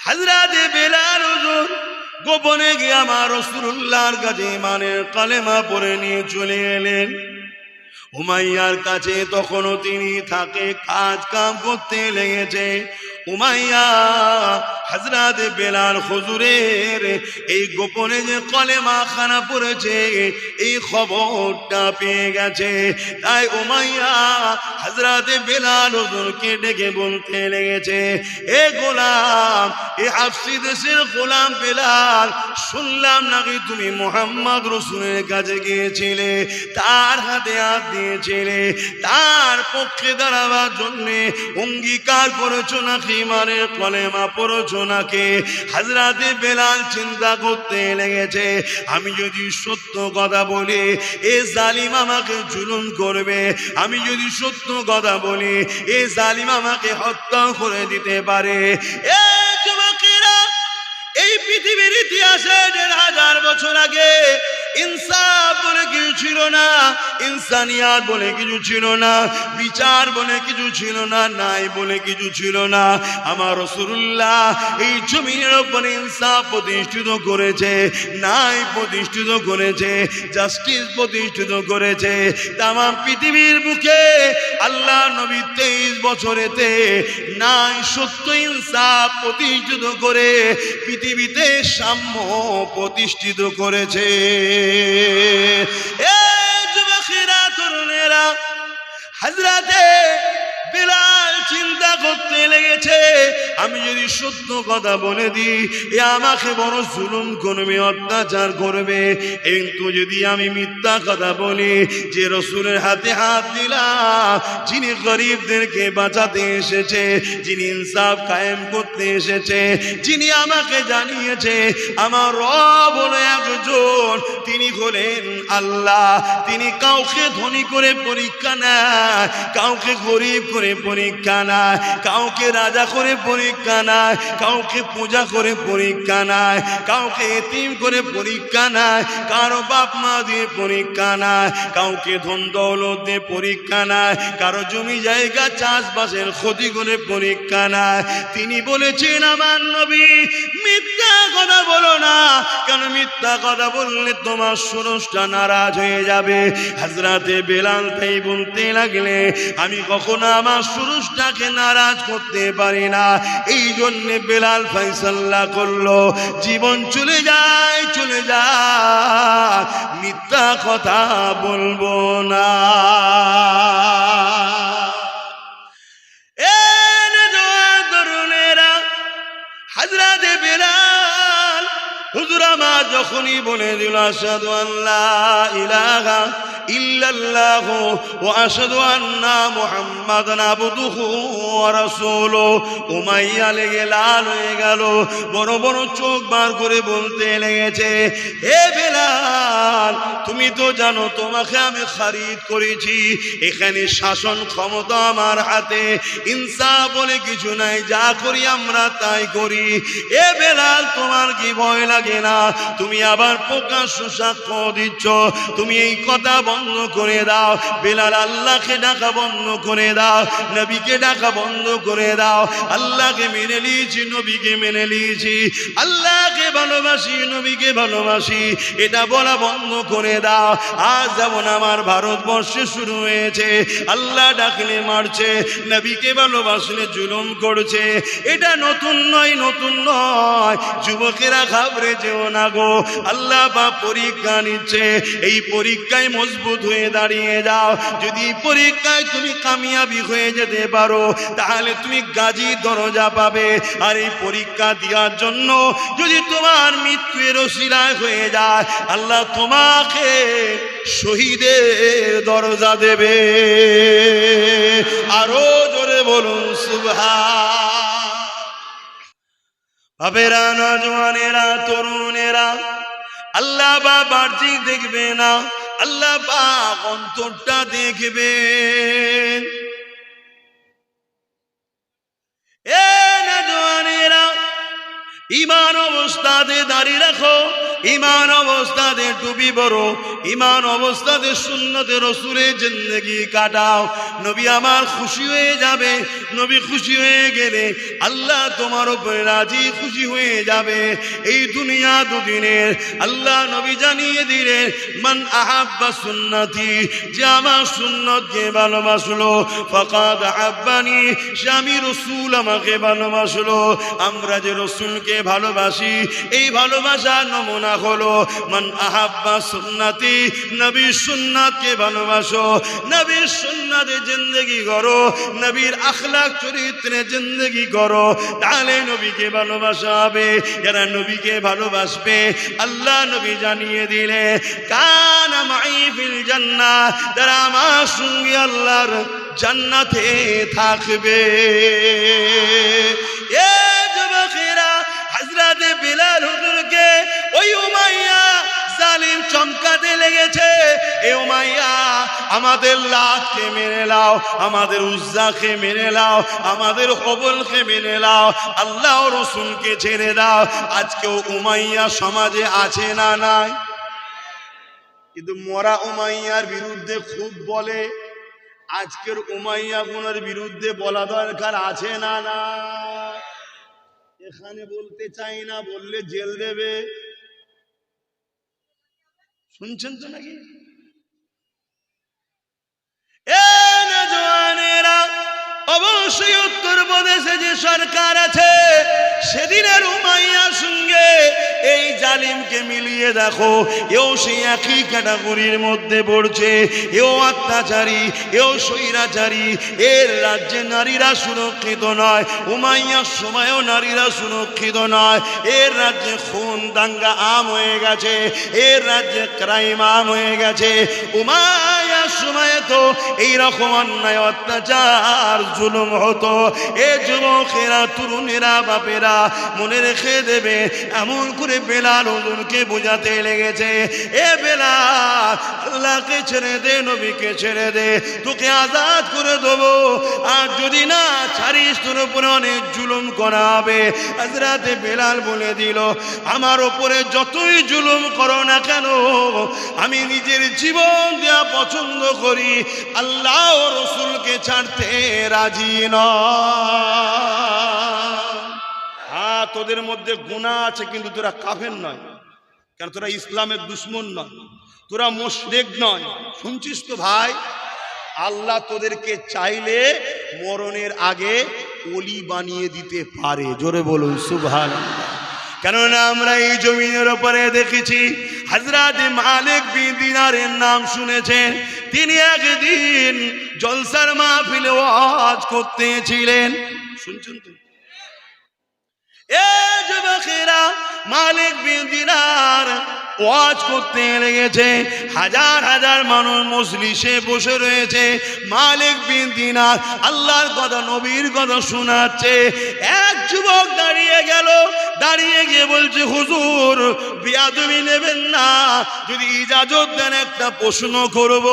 হযরতে বেলাল হুজুর গোপনে গিয়ে আমার রাসূলুল্লাহর কাছে ইমানের কালেমা পড়ে নিয়ে চলে এলেন। উমাইয়ার কাছে তখনও তিনি থাকে, কাজ কাম করতে লেগেছে। উমাইয়া হযরতে বেলাল হুজুরের এই গোপনে যে কলেমা খানা পড়েছে এই খবরটা পেয়ে গেছে। তাই উমাইয়া হযরতে বেলাল হুজুরকে ডেকে বলতে লেগেছে, এ গোলাম, এ হাফসি দেশের গোলাম বেলাল, শুনলাম নাকি তুমি মুহাম্মদ রাসূলের কাছে গিয়েছিলে, তার হাতে হাত দিয়েছিলে, তার পক্ষে দাঁড়াবার জন্য অঙ্গীকার করেছো নাকি ইমানের কলেমা পড়েছো নাকি? হযরতে বেলাল চিন্তা করতে লেগেছে, আমি যদি সত্য কথা বলি এ জালিম আমাকে জুলুম করবে, আমি যদি সত্য কথা বলি এ জালিম আমাকে হত্যা করে দিতে পারে। এ যুবকেরা, এই পৃথিবীর ইতিহাসে ১৫০০ বছর আগে ইনসাফ বলে কিছু ছিল না, ইনসানিয়াত বলে কিছু ছিল না, বিচার বলে কিছু ছিল না, নাই বলে কিছু ছিল না। আমার রাসূলুল্লাহ এই জমিনের উপরে ইনসাফ প্রতিষ্ঠিত করেছে, নাই প্রতিষ্ঠিত করেছে, জাস্টিস প্রতিষ্ঠিত করেছে। তাম পৃথিবীর বুকে আল্লাহ নবী 23 বছরেতে নাই সত্য ইনসাফ প্রতিষ্ঠিত করে পৃথিবীতে সাম্য প্রতিষ্ঠিত করেছে। এ যুবকেরা, তরুণেরা, হযরতে বেলাল চিন্তা করতে লেগেছে, আমি যদি সত্য কথা বলে দিই এ আমাকে বড় জুলুম করবে, অত্যাচার করবে। কিন্তু যদি আমি মিথ্যা কথা বলি যে রাসূলের হাতে হাত দিলাম, যিনি গরিবদেরকে বাঁচাতে এসেছে, যিনি ইনসাফ কায়েম করতে এসেছে, যিনি আমাকে জানিয়েছে আমার রব হলো একজন, তিনি হলেন আল্লাহ। তিনি কাউকে ধনী করে পরীক্ষা নেয়, কাউকে গরিব করে পরীক্ষা নেয়, কাউকে রাজা করে পরীক্ষা নেয়, কাউকে পূজা করে পরীক্ষা নেয়, কাউকে এতিম করে পরীক্ষা নেয়, কারো বাপ মা দিয়ে পরীক্ষা নেয়, কাউকে ধন দৌলত দিয়ে পরীক্ষা নেয়, কারো জমি জায়গা চাষবাসের ক্ষতি করে পরীক্ষা নেয়। তিনি বলেছেন আমার নবী, মিথ্যা কথা বলো না, কেন মিথ্যা কথা বললে তোমার স্রষ্টা নারাজ হয়ে যাবে। হযরতে বেলাল তাই বলতে লাগলে, আমি কখনো আমার স্রষ্টাকে নারাজ করতে পারি না, এই জন্য বেলাল ফয়সালা করলো জীবন চলে যায়, চলে যায়, মিথ্যা কথা বলবো না। এ তরুণেরা, হযরতে বেলাল হুজুর আমার যখনই বলে দিল আশহাদু আল্লা ইলাহা ইল্লাল্লাহু ওয়া আশহাদু আন্না মুহাম্মাদান আবদুহু ওয়া রাসূলুহু, উমাইয়া লেগে লাল হয়ে গেল, বড় বড় চোখ বার করে বলতে লেগেছে, হে বেলাল, তুমি তো জানো তোমাকে আমি খরিদ করেছি, এখানে শাসন ক্ষমতা আমার হাতে, ইনসাফ বলে কিছু নাই, যা করি আমরা তাই করি। এ বেলাল, তোমার কি ভয় লাগে না? তুমি আবার প্রকাশ্য সাক্ষ্য দিচ্ছ, তুমি এই কথা বন্ধ করে দাও। বেলাল, আল্লাহকে ডাকা বন্ধ করে দাও, নবীকে ডাকা বন্ধ করে দাও। আল্লাহকে মেনে নিয়েছি, নবীকে মেনে নিয়েছি, আল্লাহকে ভালোবাসি, নবীকে ভালোবাসি, এটা বলা বন্ধ করে দাও। আজ যেমন আমার ভারতবর্ষে শুরু হয়েছে, আল্লাহ ডাকলে মারছে, নবীকে ভালোবাসলে জুলুম করছে, এটা নতুন নয়, নতুন নয়। যুবকেরা ঘাবড়ে যেও না গো, আল্লাহ বা পরীক্ষা নিচ্ছে, এই পরীক্ষায় মজবুত হয়ে দাঁড়িয়ে যাও। যদি পরীক্ষায় তুমি কামিয়াবি হয়ে যেতে পারো, তাহলে তুমি গাজী দরজা পাবে। আর এই পরীক্ষা দেওয়ার জন্য যদি তোমার মৃত্যুর ওসিলায় হয়ে যায়, আল্লাহ তোমাকে শহীদের দরজা দেবে। আরো জোরে বলুন সুবহান। বাবেরা, নওজওয়ানেরা, তরুণেরা, আল্লাহ বা বাহ্যিক দেখবে না, আল্লাহ পাক অন্তরটা দেখবেন। এ নওজওয়ানেরা, ইমান অবস্থাতে দাঁড়িয়ে রাখো, ইমান অবস্থাতে টুপি পরো, ইমান অবস্থাতে সুন্নতে রসুলের জিন্দেগি কাটাও। নবী আমার খুশি হয়ে যাবে, নবী খুশি হয়ে গেলে আল্লাহ তোমার উপরে রাজি খুশি হয়ে যাবে। এই দুনিয়া দুদিনের, আল্লাহ নবী জানিয়ে দিলেন মান আহাব্বা সুন্নতি, যে আমার সুন্নতকে ভালোবাসলো ফাকাদ আহাব্বানি, সে আমি রসুল আমাকে ভালোবাসলো। আমরা যে রসুলকে ভালোবাসি, এই ভালোবাসার নমুনা হলো মান আহাব্বা সুন্নতি, নবীর সুন্নাতকে ভালোবাসো, নবীর সুন্নাতে জিন্দেগি করো, নবীর আখলাক চরিত্রে জিন্দেগি করো, তাহলে নবীকে ভালোবাসা হবে। যারা নবীকে ভালোবাসবে, আল্লাহ নবী জানিয়ে দিলে কানা মাই ফিল জান্নাহ, যারা আমার সঙ্গে আল্লাহর জান্নাতে থাকবে। এ যুবকেরা, হযরতে বিলাল হুজুরকে ওই উমাইয়া জালিম চমকাতে লেগেছে। এ উমাইয়া, আমাদের লাতকে মেরে নাও, আমাদের উজ্জাকে মেরে নাও, আমাদের হবলকে মেরে নাও, আল্লাহ ও রাসূলকে ছেড়ে দাও। আজকেও উমাইয়া সমাজে আছে না নাই? কিন্তু মরা উমাইয়ার বিরুদ্ধে খুব বলে, আজকের উমাইয়া গুনের বিরুদ্ধে বলা দরকার আছে না না? এখানে বলতে চাই না, বললে জেল দেবে। শুনছেন তো নাকি? এ নওজওয়ানেরা, অবশ্যই উত্তরপ্রদেশে যে সরকার আছে, সেদিনের উমাইয়ার সঙ্গে এই জালিমকে মিলিয়ে দেখো, এও সেই একই ক্যাটাগরির মধ্যে পড়ছে। এও অত্যাচারী, এও স্বৈরাচারী। এর রাজ্যে নারীরা সুরক্ষিত নয়, উমাইয়ার সময়ও নারীরা সুরক্ষিত নয়। এর রাজ্যে খুন দাঙ্গা আম হয়ে গেছে, এর রাজ্যে ক্রাইম আম হয়ে গেছে। উমাইয়ার সময়ে তো এইরকম অন্যায় অত্যাচার জুলুম হতো। এ যুবকেরা, তরুণেরা, বাপেরা মনে রেখে দেবে। এমন করে বেলাল হুজুরকে বোঝাতে লেগেছে, এ বেলাল, আল্লাহকে ছেড়ে দে, নবীকে ছেড়ে দে, তোকে আজাদ করে দেবো। আর যদি না ছাড়িস, তোর উপরে অনেক জুলুম করা হবে। হযরতে বেলাল বলে দিল, আমার উপরে যতই জুলুম করো না কেন, আমি নিজের জীবন দেওয়া পছন্দ করি, আল্লাহ ও রাসূলকে ছাড়তে রাজি নয়। হ্যাঁ, তোদের মধ্যে গুনাহ আছে, কিন্তু তোরা কাফের নয়, কারণ তোরা ইসলামের দুশমন নয়, তোরা মুশরিক নয়। শুনছিস তো ভাই? আল্লাহ তোদেরকে চাইলে মরণের আগে ওলি বানিয়ে দিতে পারে। জোরে বলুন সুবহানাল্লাহ। কেননা আমরা এই জমিনের উপরে দেখেছি, হযরতে মালিক বিন দিনারের নাম শুনেছেন। তিনি একদিন জলসার মাহফিলে ওয়াজ করতেছিলেন। শুনছেন তো? এ যুবকেরা, মালিক বিন দিনার ওয়াজ করতে লেগেছে। হাজার হাজার মানুষ মজলিসে বসে রয়েছে। মালিক বিন দিনার আল্লাহর কথা, নবীর কথা শোনাচ্ছে। এক যুবক দাঁড়িয়ে গেল, দাঁড়িয়ে গিয়ে বলছে, হুজুর বিয়াদবি নেবেন না, যদি ইজাজত দেন একটা প্রশ্ন করব।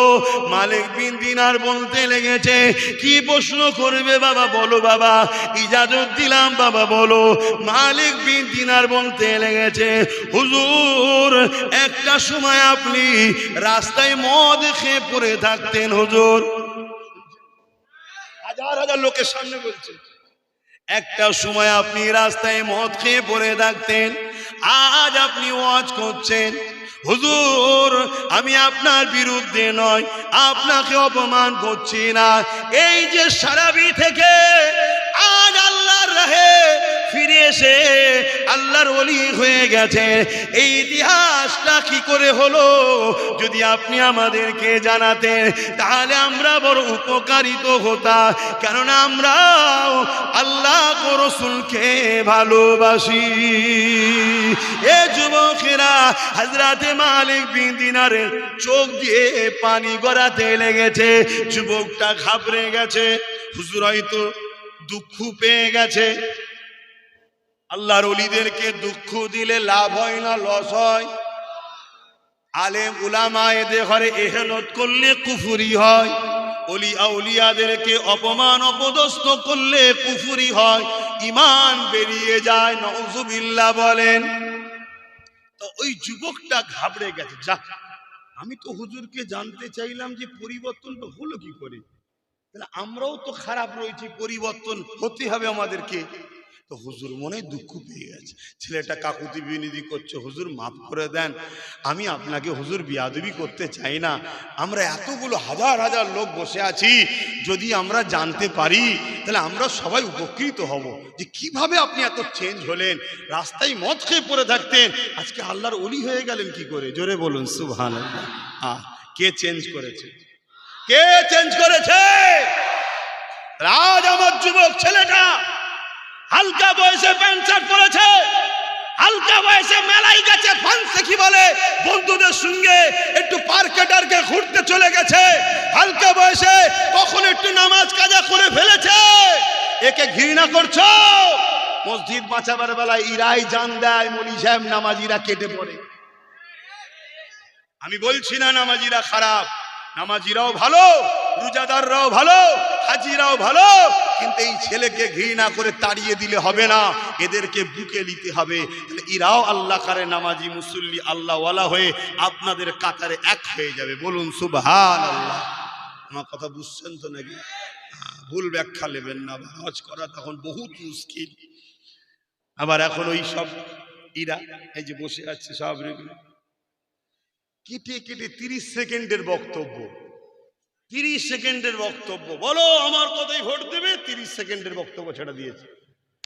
মালিক বিন দিনার বলতে লেগেছে, কি প্রশ্ন করবে বাবা? বলো বাবা। ইজাজত দিলাম বাবা, বলো। মালিক বিন দিনার বলতে লেগেছে, হুজুর একটা সময় আপনি রাস্তায় মদ খেয়ে পড়ে থাকতেন হুজুর। হাজার হাজার লোকের সামনে বলছে, একটা সময় আপনি রাস্তায় মদ খেয়ে পড়ে থাকতেন, আজ আপনি ওয়াজ করছেন। হুজুর, আমি আপনার বিরুদ্ধে নয়, আপনাকে অপমান করছি না। এই যে সারাবি থেকে আজ আল্লাহর রাহে ফিরে এসে আল্লাহর ওলি হয়ে গেছে, এই ইতিহাসটা কি করে হলো যদি আপনি আমাদেরকে জানাতেন, তাহলে আমরা বড় উপকারিত হতাম। কেননা আমরা আল্লাহ ও রাসূলকে ভালোবাসি। এ যুবকেরা, হযরতে মালিক বিন দিনারের চোখ দিয়ে পানি গড়াতে লেগেছে। যুবকটা ঘাবড়ে গেছে। হুজুর হয়তো দুঃখ পেয়ে গেছে। আল্লাহর ওলিদেরকে দুঃখ দিলে লাভ হয় না লস হয়? আলেম উলামা এদের ঘরে এহেনত করলে কুফরি হয়। ওলি আউলিয়াদেরকে অপমান অপদস্থ করলে কুফরি হয়। ঈমান বেরিয়ে যায়। নাউযুবিল্লাহ বলেন। তো ওই যুবকটা ঘাবড়ে গেছে, যাক আমি তো হুজুরকে জানতে চাইলাম যে পরিবর্তনটা হলো কি করে, তাহলে আমরাও তো খারাপ রয়েছি, পরিবর্তন হতে হবে আমাদেরকে। তো হুজুর মনে দুঃখ পেয়ে গেছে, ছেলেটা কাকুতি বিনতি করছে, হুজুর মাফ করে দেন, আমি আপনাকে হুজুর বিয়াদবি করতে চাই না, আমরা এতগুলো হাজার হাজার লোক বসে আছি, যদি আমরা জানতে পারি তাহলে আমরা সবাই উপকৃত হব যে কিভাবে আপনি এত চেঞ্জ হলেন, রাস্তায় মদ খেয়ে পড়ে থাকতেন, আজকে আল্লাহর ওলি হয়ে গেলেন কি করে? জোরে বলুন সুবহানাল্লাহ। কে চেঞ্জ করেছে? কে চেঞ্জ করেছে? আজ আমার যুবক ছেলেটা হালকা বয়সে প্যান্ট শার্ট পরেছে, হালকা বয়সে মেলায় গেছে, ফান্সে কি বলে বন্ধুদের সঙ্গে একটু পার্কে টার্কে ঘুরতে চলে গেছে, হালকা বয়সে কখন একটু নামাজ কাজা করে ফেলেছে, একে ঘৃণা করছো? মসজিদ বাঁচাবার বেলায় ইরাই জান দেয়, মৌলী সাহেব নামাজিরা কেটে পড়ে। আমি বলছি না নামাজিরা খারাপ, নামাজিরাও ভালো, রোজাদাররাও ভালো, হাজিরাও ভালো, কিন্তু এই ছেলেকে ঘৃণা করে তাড়িয়ে দিলে হবে না, এদেরকে বুকে নিতে হবে। তাহলে এরাও আল্লাহ কারে নামাজি মুসল্লি আল্লাহওয়ালা হয়ে আপনাদের কাতারে এক হয়ে যাবে। বলুন সুবহানাল্লাহ। আমার কথা বুঝছেন তো নাকি? ভুল ব্যাখ্যা নেবেন না, হজ করা তখন বহুত মুশকিল। আবার এখন ওই সব ইরা এই যে বসে আছে সব কেটে কেটে 30 সেকেন্ডের বক্তব্য, 30 সেকেন্ডের বক্তব্য, বলো আমার কথাই ভোট দেবে, 30 সেকেন্ডের বক্তব্য ছেড়ে দিয়েছে।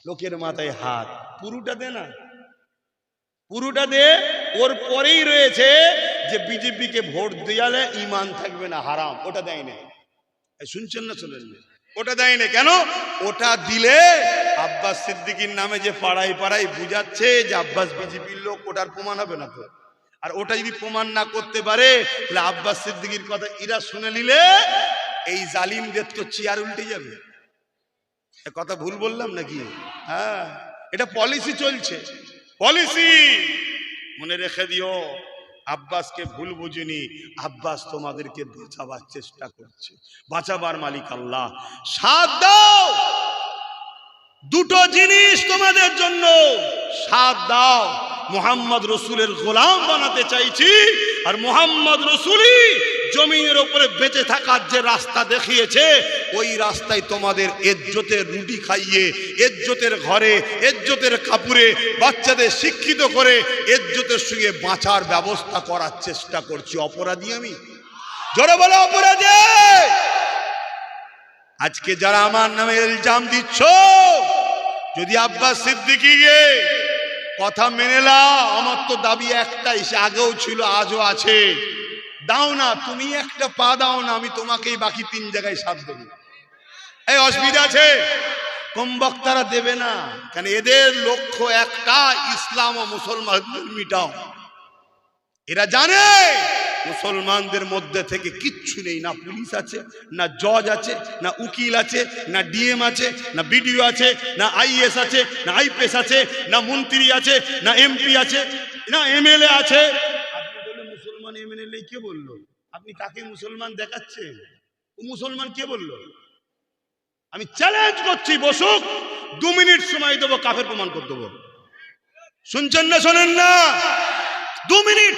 লোকের মাথায় হাত, পুরোটা দে না, পুরোটা দে। ওর পরেই রয়েছে যে বিজেপিকে ভোট দেওয়ালে ঈমান থাকবে না, হারাম, ওটা দেয় না। শুনছেন না? শোনেন না? ওটা দেয় না কেন? ওটা দিলে আব্বাস সিদ্দিকীর নামে যে পাড়ায় পাড়ায় বুঝাচ্ছে যে আব্বাস বিজেপির লোক, ওটার প্রমাণ হবে না তো। আর ওটা যদি প্রমাণ না করতে পারে তাহলে আব্বাস সিদ্দিকীর কথা এরা শুনে নিলে এই জালিমদের তো চেয়ার উল্টে যাবে। কথা ভুল বললাম নাকি? হ্যাঁ, এটা পলিসি চলছে, পলিসি মনে রেখে দিও। আব্বাসকে ভুল বুঝিনি, আব্বাস তোমাদেরকে বাঁচাবার চেষ্টা করছে, বাঁচাবার মালিক আল্লাহ। সাথ দাও, দুটো জিনিস তোমাদের জন্য, সাথ দাও। মুহাম্মদ রসুলের গোলাম বানাতে চাইছি, আর মুহাম্মদ রসুলই জমিনের উপরে বেঁচে থাকার যে রাস্তা দেখিয়েছে, ওই রাস্তায় তোমাদের ইজ্জতের রুটি খাইয়ে, ইজ্জতের ঘরে, ইজ্জতের কাপড়ে বাচ্চাদের শিক্ষিত করে ইজ্জতের সঙ্গে বাঁচার ব্যবস্থা করার চেষ্টা করছি। অপরাধী আমি? জোরে বলো অপরাধী। আজকে যারা আমার নামে ইলজাম দিচ্ছ, যদি আব্বাস সিদ্দিকীকে কথা মেনে নাও, আমার তো দাবি একটাই, সে আগেও ছিল আজও আছে, দাও না, তুমি একটা পা দাও না, আমি তোমাকেই বাকি 3 জায়গায় সাথ দেবো। এই অসুবিধা আছে? কম বক্তারা দেবে না কেন? এদের লক্ষ্য একটা, ইসলাম ও মুসলমানদের মিটাও। এরা জানে মুসলমানদের মধ্যে থেকে কিচ্ছু নেই, না পুলিশ আছে, না জজ আছে, না উকিল আছে, না ডিএম আছে, না বিডিও আছে, না আইএস আছে, না আইপিএস আছে, না মন্ত্রী আছে, না এমপি আছে, না এমএলএ আছে। আপনি বলে মুসলমান এমএলএ কে বললো? আপনি কাকে মুসলমান দেখাচ্ছেন? ও মুসলমান কে বললো? আমি চ্যালেঞ্জ করছি, বসুক, 2 মিনিট সময় দেবো, কাফের প্রমাণ করে দেবো। শুনছেন না শোনেন না? 2 মিনিট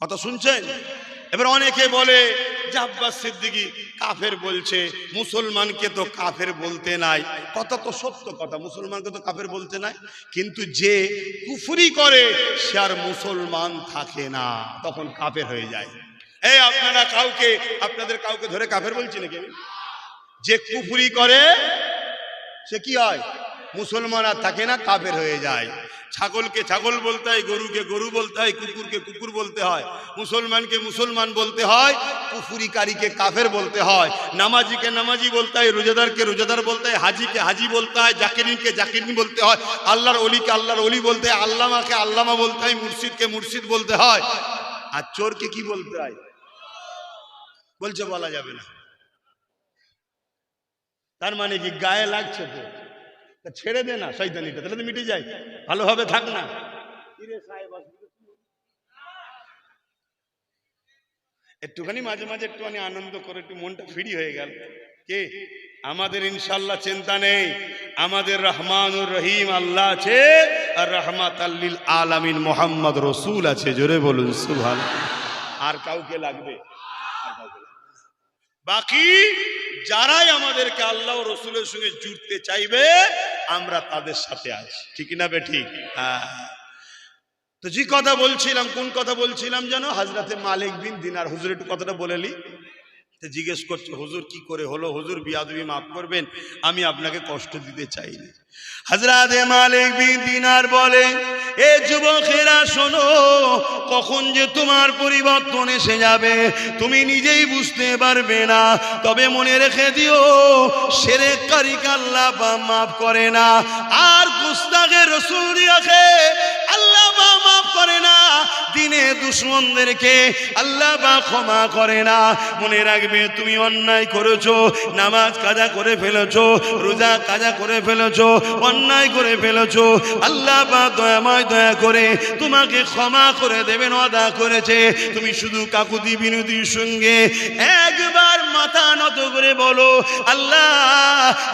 কথা শুনছেন? এবার অনেকে বলে যে আব্বাস সিদ্দিকী কাফের বলছে, মুসলমানকে তো কাফের বলতে নাই। কথা তো সত্য কথা, মুসলমানকে তো কাফের বলতে নাই, কিন্তু যে কুফরি করে সে আর মুসলমান থাকে না, তখন কাফের হয়ে যায়। এই আপনারা কাউকে, আপনাদের কাউকে ধরে কাফের বলছি নাকি? যে কুফরি করে সে কি হয়? মুসলমান আর থাকে না, কাফের হয়ে যায়। ছাগলকে ছাগল বলতে হয়, গরুকে গরু বলতে হয়, কুকুরকে কুকুর বলতে হয়, মুসলমানকে মুসলমান বলতে হয়, কুফরিকারীকে কাফের বলতে হয়, নামাজিকে নামাজি বলতে হয়, রোজাদারকে রোজাদার বলতে হয়, হাজিকে হাজি বলতে হয়, জাকিরিনকে জাকিরিন বলতে হয়, আল্লাহর অলিকে আল্লাহর অলি বলতে হয়, আল্লামাকে আল্লামা বলতে হয়, মুর্শিদকে মুর্শিদ বলতে হয়। আর চোরকে কি বলতে হয়? বলছে বলা যাবে না। তার মানে কি গায়ে লাগছে তো, ছেড়ে দে না শয়তানিটা, তাহলে তো মিটে যায়, ভালোভাবে থাক না। একটুখানি মাঝে মাঝে একটুখানি আনন্দ করে একটু মনটা ফ্রি হয়ে গেল। কে আমাদের ইনশাল্লাহ চিন্তা নেই, আমাদের রহমানুর রহিম আল্লাহ আছে, আর রহমাতাল লিল আলামিন মুহাম্মদ রসুল আছে। জোরে বলুন সুবহানাল্লাহ। আর কাউকে লাগবে? আর কাউকে লাগবে? বাকি যারাই আমাদেরকে আল্লাহ ও রসুলের সঙ্গে জুড়তে চাইবে আমরা তাদের সাথে আছি, ঠিক না বেঠিক? হ্যাঁ। তো যে কথা বলছিলাম, কোন কথা বলছিলাম জানো? হযরতে মালিক বিন দিনার। হুজুর একটু কথাটা বলেলি। জিজ্ঞেস করছে হুজুর কি করে হলো? হুজুর বিয়াদবি মাফ করবেন, আমি আপনাকে কষ্ট দিতে চাইনি। হযরতে মালিক বিন দিনার বলে, এ যুবকেরা শোনো, কখন যে তোমার পরিবর্তন এসে যাবে তুমি নিজেই বুঝতে পারবে না। তবে মনে রেখে দিও, শিরককারীকে আল্লাহ মাফ করে না, আর গুস্তাখে রাসূল দিয়াকে আল্লাহ মাফ করে না, দিনে দুশমনদেরকে আল্লাহ ক্ষমা করে না। মনে রাখবে, তুমি অন্যায় করেছো, নামাজ কাজা করে ফেলেছো, রোজা কাজা করে ফেলেছো, অন্যায় করে ফেলেছো, আল্লাহ দয়াময় দয়া করে তোমাকে ক্ষমা করে দেবেন, ওয়াদা করেছে। তুমি শুধু কাকুতি বিনতির সঙ্গে একবার মাথা নত করে বলো, আল্লাহ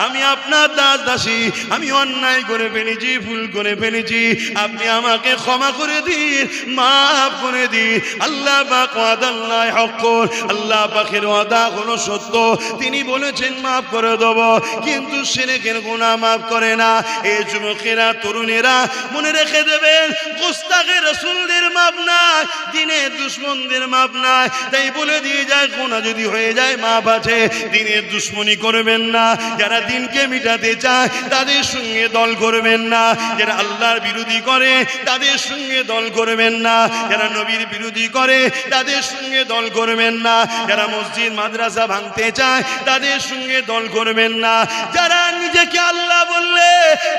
আমি আপনার দাস দাসী, আমি অন্যায় করে ফেলেছি, ভুল করে ফেলেছি, আপনি আমাকে ক্ষমা করে দিন, মাফ করে দিন। আল্লাহ পাক ওয়াদাল্লাহি হক্কুন, আল্লাহ পাকের ওয়াদা হলো সত্য, তিনি বলেছেন মাফ করে দেব, কিন্তু শিরকের গুনাহ মাফ করে না। এই যুবকেরা, তরুণেরা মনে রেখে দেবেন, গুস্তাখে রাসূলদের মাপ নাই, দিনের দুশমনদের মাপ নাই। তাই বলে দিয়ে যায়, গুনাহ যদি হয়ে যায় মাপ আছে। দিনের দুশমনি করবেন না, যারা দিনকে মিটাতে চায় তাদের সঙ্গে দল করবেন না, যারা আল্লাহর বিরোধী করে তাদের সঙ্গে দল করবেন না, যারা নবীর বিরোধী করে তাদের সঙ্গে দল করবেন না, যারা মসজিদ মাদ্রাসা ভাঙতে চায় তাদের সঙ্গে দল করবেন না, যারা নিজেকে আল্লাহ বললে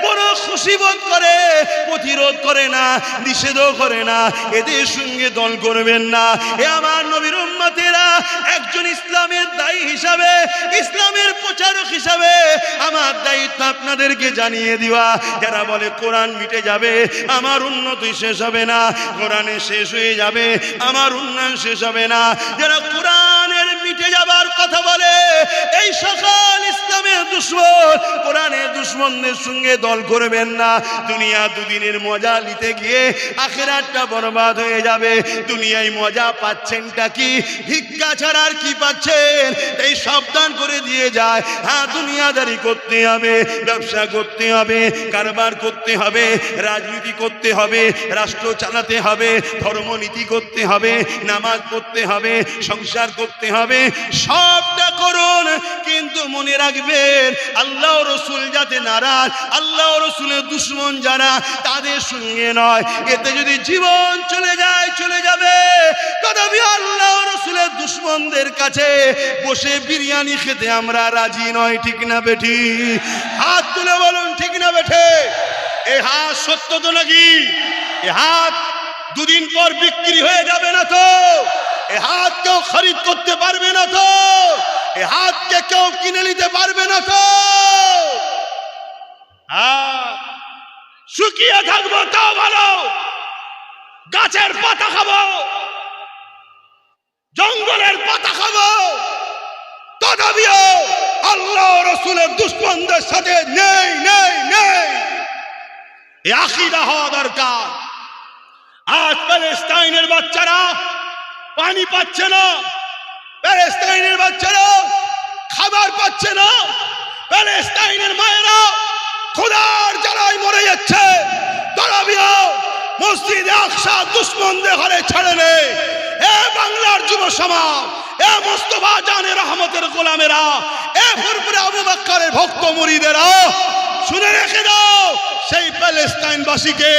বড় খুশি বোধ করে, প্রতিরোধ করে না, নিষেধও করে না, এদের সঙ্গে দল করবেন না। এ আমার নবীর উম্মতেরা, একজন ইসলামের দায়ী হিসাবে, ইসলামের প্রচারক হিসাবে আমার দায়িত্ব আপনাদেরকে জানিয়ে দেওয়া। যারা বলে কোরআন মিটে যাবে, আমার উন্নতি শেষ হবে না, কোরআনে শেষ হয়ে যাবে, আমার উন্নয়ন শেষ হবে না, যারা কোরআনের মিটে যাবার কথা বলে, এই সকল ইসলামের দুশমন, কোরআনের দুশমনদের সঙ্গে দল করবেন না। দুনিয়া দুদিনের মজা নিতে গিয়ে আখিরাতটা বরবাদ হয়ে যাবে। দুনিয়ায় মজা পাচ্ছেনটা কি? ভিক্ষা ছাড়া আর কি পাচ্ছেন? এই সাবধান করে দিয়ে যায়। হ্যাঁ, দুনিয়াদারি করতে হবে, ব্যবসা করতে হবে, কারবার করতে হবে, রাজনীতি করতে হবে, রাষ্ট্র চালাতে হবে, ধর্মনীতি করতে হবে, নামাজ পড়তে হবে, সংসার করতে হবে, সবটা করুন, কিন্তু মনে রাখবেন আল্লাহ রসুল যাতে নারাজ, আল্লাহ রসুলের দুশমন যারা, তাদের সঙ্গে নয়। এতে যদি জীবন চলে যায়, চলে যাবে। তথাপি আল্লাহ রসুলের দুশমনদের কাছে বসে বিরিয়ানি খেতে আমরা রাজি নয়, ঠিক না বেঠি? হাত তুলে বলুন, ঠিক না বেঠে? এ হাত সত্য তো নাকি? এ হাত দুদিন পর বিক্রি হয়ে যাবে না তো? এ হাত কেউ খরিদ করতে পারবে না তো? এ হাতকে কেউ কিনে নিতে পারবে না তো? শুকিয়ে থাকবো তাও ভালো, গাছের পাতা খাবো, জঙ্গলের পাতা খাবো, তথাপিও আল্লাহ রসুলের দুশমনদের সাথে নেই নেই নেই। এই আকীদা হওয়া দরকার। আজ প্যালেস্টাইনের বাচ্চারা পানি পাচ্ছে না, প্যালেস্টাইনের বাচ্চারা খাবার পাচ্ছে না, প্যালেস্টাইনের মায়েরা খোদার জ্বালায় মরে যাচ্ছে। তথাপিও মসজিদে আকসা দুশমনদের ঘরে ছেড়ে নেই। এ বাংলার যুব সমাজ, এ মোস্তফা জানে রহমতের গোলামেরা, এ ফুরফুরে আবু বকরের ভক্ত মুরিদেরা, শুনে রেখে দাও, সেই প্যালেস্টাইনবাসীকে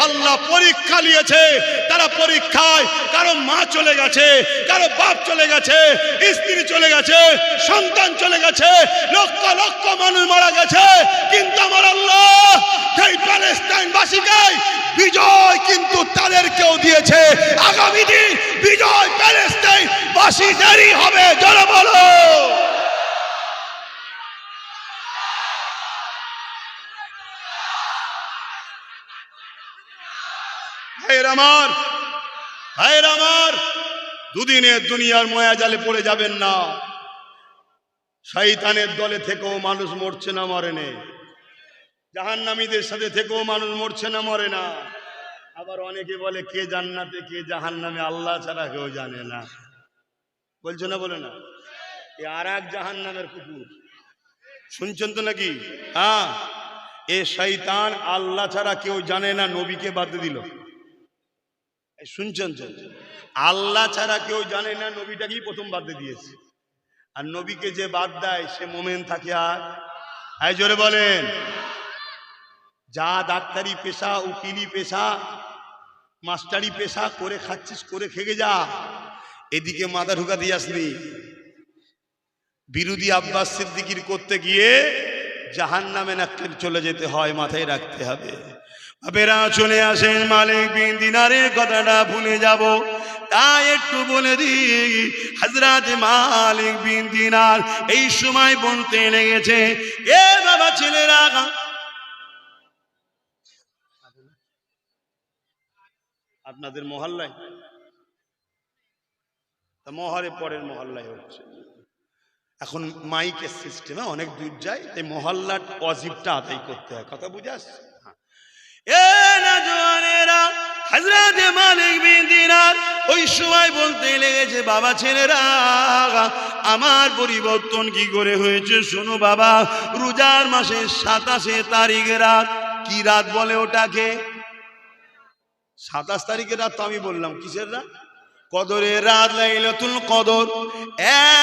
আল্লাহ পরীক্ষা নিয়েছে। তারা পরীক্ষায়, কারো মা চলে গেছে, কারো বাপ চলে গেছে, স্ত্রী চলে গেছে, সন্তান চলে গেছে, লক্ষ লক্ষ মানুষ মারা গেছে, কিন্তু আমার আল্লাহ সেই প্যালেস্টাইনবাসীকে বিজয় কিন্তু তাদেরকেও দিয়েছে। আগামী দিন বিজয় প্যালেস্টাইনবাসীদেরই হবে। জোরে বলো। ভাইয়ের আমার, দুদিনের দুনিয়ার মায়া জালে পড়ে যাবেন না। শয়তানের দলে থেকেও মানুষ মরছে না মরে না, জাহান্নামীদের সাথে থেকেও মানুষ মরছে না মরে না। আবার অনেকে বলে কে জান্নাতে কে জাহান্নামে আল্লাহ ছাড়া কেউ জানে না, বলছো না বলে না? এ আর এক জাহান্নামের কুকুর, শুনছেন তো নাকি? হ্যাঁ, এ শয়তান আল্লাহ ছাড়া কেউ জানে না নবীকে বাদ দিল। শুনছেন তো? আল্লাহ ছাড়া কেউ জানে না নবীটাকেই প্রথম বাদ দিয়েছে। আর নবীকে যে বাদ দেয় সে মোমেন থাকে। আর জোরে বলেন, যা ডাক্তারি পেশা, উকিলি পেশা, মাস্টারি পেশা করে খাচ্ছিস করে খেগে যা, এদিকে মাথা ঢুকা দিয়ে আসবি। বিরোধী আব্বাস সিদ্দিকির করতে গিয়ে জাহান্নামে নাক্কেল চলে যেতে হয়, মাথায় রাখতে হবে। বাবেরা চলে আসেন, মালিক বিন দিনারের কথাটা ভুলে যাব, তাই একটু বলে দিই। হযরত মালিক বিন দিনার এই সময় বলতে লেগেছে, এ বাবা ছেলেরা, আপনাদের মহল্লায় মহরে পরের মহল্লায় হচ্ছে এখন মাইকের সিস্টেমে অনেক দূর যায়, তাই মহল্লার ওয়াজিবটা আদায় করতে হয়। কথা বুঝে আসছে? এ নওজওয়ানেরা, হযরত মালিক বিন দিনার ওই সময় বলতে লেগেছে, বাবা ছেলেরা, আমার পরিবর্তন কি করে হয়েছে শোনো বাবা। রোজার মাসের 27 তারিখের রাত, কি রাত বলে ওটাকে? 27 তারিখের রাত তো আমি বললাম কিসের রাত? কদরের রাত, লাইলাতুল কদর।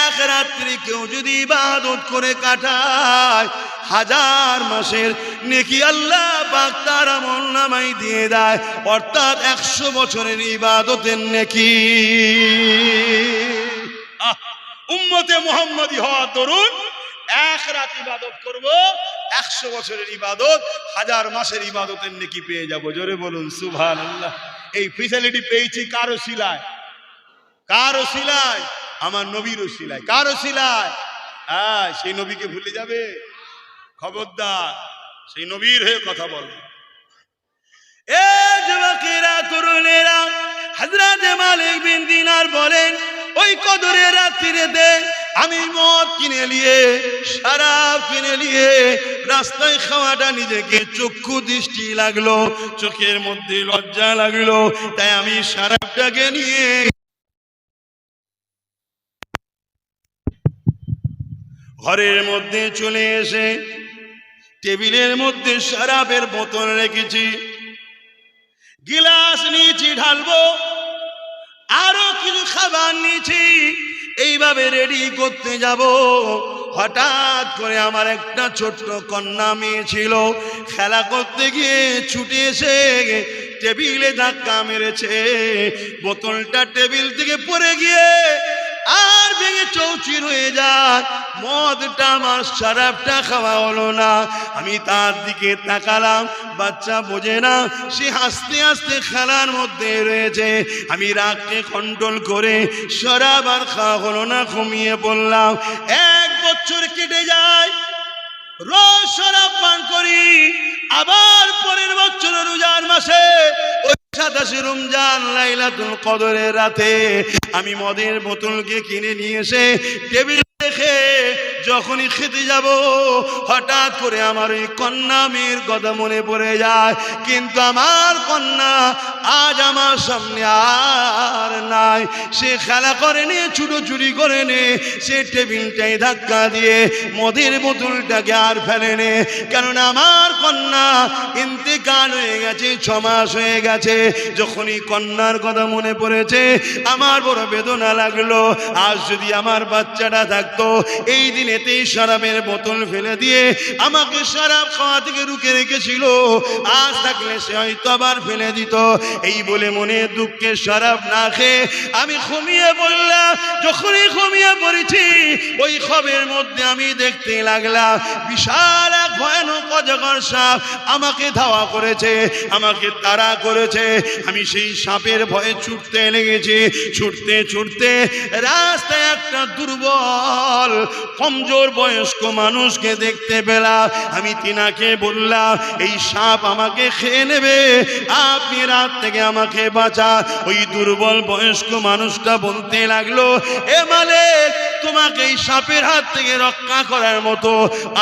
এক রাত্রি কেউ যদি ইবাদত করে কাটায়, 1000 মাসের নেকি আল্লাহ পাক তার আমলনামায় দিয়ে দেয়, অর্থাৎ 100 বছরের ইবাদতের নেকি। উম্মতে মুহাম্মদী হওয়ার দরুন এক রাত ইবাদত করব, 100 বছরের ইবাদত, 1000 মাসের ইবাদতের নেকি পেয়ে যাব। জোরে বলুন সুবহানাল্লাহ। এই ফ্যাসিলিটি পেয়েছি কার ওসিলায়? কার ওসিলায়? আমার নবীর ওসিলায়। কার ওসিলায়? হ্যাঁ, সেই নবীকে ভুলে যাবে? খবরদার, সেই নবীর হয়ে কথা বলে। এ যুবকেরা, তরুণেরা, হযরত মালিক বিন দিনার বলেন, ওই কদরের রাত্রিতে আমি মদ কিনে নিয়ে, শরাব কিনে নিয়ে রাস্তায় খাওয়াটা নিজেকে চক্ষু দৃষ্টি লাগলো, চোখের মধ্যে লজ্জা লাগলো, তাই আমি শরাবটাকে নিয়ে ঘরের মধ্যে চলে এসে টেবিলের মধ্যে শরাবের বোতল রেখেছি, গিলাস নিয়েছি ঢালবো, আরো কিছু খাবার নিয়েছি, এইভাবে রেডি করতে যাব। হঠাৎ করে আমার একটা ছোট্ট কন্যা মেয়ে ছিল, খেলা করতে গিয়ে ছুটে এসে টেবিলে ধাক্কা মেরেছে, বোতলটা টেবিল থেকে পড়ে গিয়ে আর ভেঙে চৌচির হয়ে যায়। মদটা আমার, শরাবটা খাওয়া হলো না। আমি তার দিকে তাকালাম, বাচ্চা বোঝে না, সে হাসতে হাসতে খেলার মধ্যে রয়েছে। আমি রাগকে কন্ট্রোল করে শরাব আর খাওয়া হলো না, ঘুমিয়ে পড়লাম। 1 বছর কেটে যায়, রোজ শরাব পান করি, আবার পরের বছর রোজার মাসে 27 রমজান লাইলাতুল কদরের রাতে আমি মদের বোতলকে কিনে নিয়ে এসে টেবিল রেখে যখনই খেতে যাব, হঠাৎ করে আমার ওই কন্যা মেয়ের কথা মনে পড়ে যায়। কিন্তু আমার কন্যা আজ আমার সামনে আর নাই। সে খেলা করে নে, ছুটোছুটি করে নে, সে টেবিলটাই ধাক্কা দিয়ে মদের বোতলটাকে আর ফেলে নে, কেননা আমার কন্যা ইন্তেকাল হয়ে গেছে, 6 মাস হয়ে গেছে। যখনই কন্যার কথা মনে পড়েছে আমার বড় বেদনা লাগলো। আজ যদি আমার বাচ্চাটা থাকতো, এই দিনেতেই শরাবের বোতল ফেলে দিয়ে আমাকে শরাব খাওয়া থেকে রুখে রেখেছিল, আজ থাকলে সে হয়তো আবার ফেলে দিত। এই বলে মনে দুঃখে শরাব না খেয়ে আমি ঘুমিয়ে পড়লাম। যখনই ঘুমিয়ে পড়েছি, ওই খবের মধ্যে আমি দেখতে লাগলাম বিশাল এক ভয়ানক অজগর সাপ আমাকে ধাওয়া করেছে, আমাকে তাড়া করেছে। আমি সেই সাপের ভয়ে ছুটতে লেগেছি। ছুটতে ছুটতে রাস্তায় একটা দুর্বল কমজোর বয়স্ক মানুষকে দেখতে পেলাম। আমি তিনাকে বললাম, এই সাপ আমাকে খেয়ে নেবে, আপনি রাত থেকে আমাকে বাঁচা। ওই দুর্বল বয়স্ক মানুষটা বলতে লাগলো, এ মালিক, তোমাকে এই সাপের হাত থেকে রক্ষা করার মতো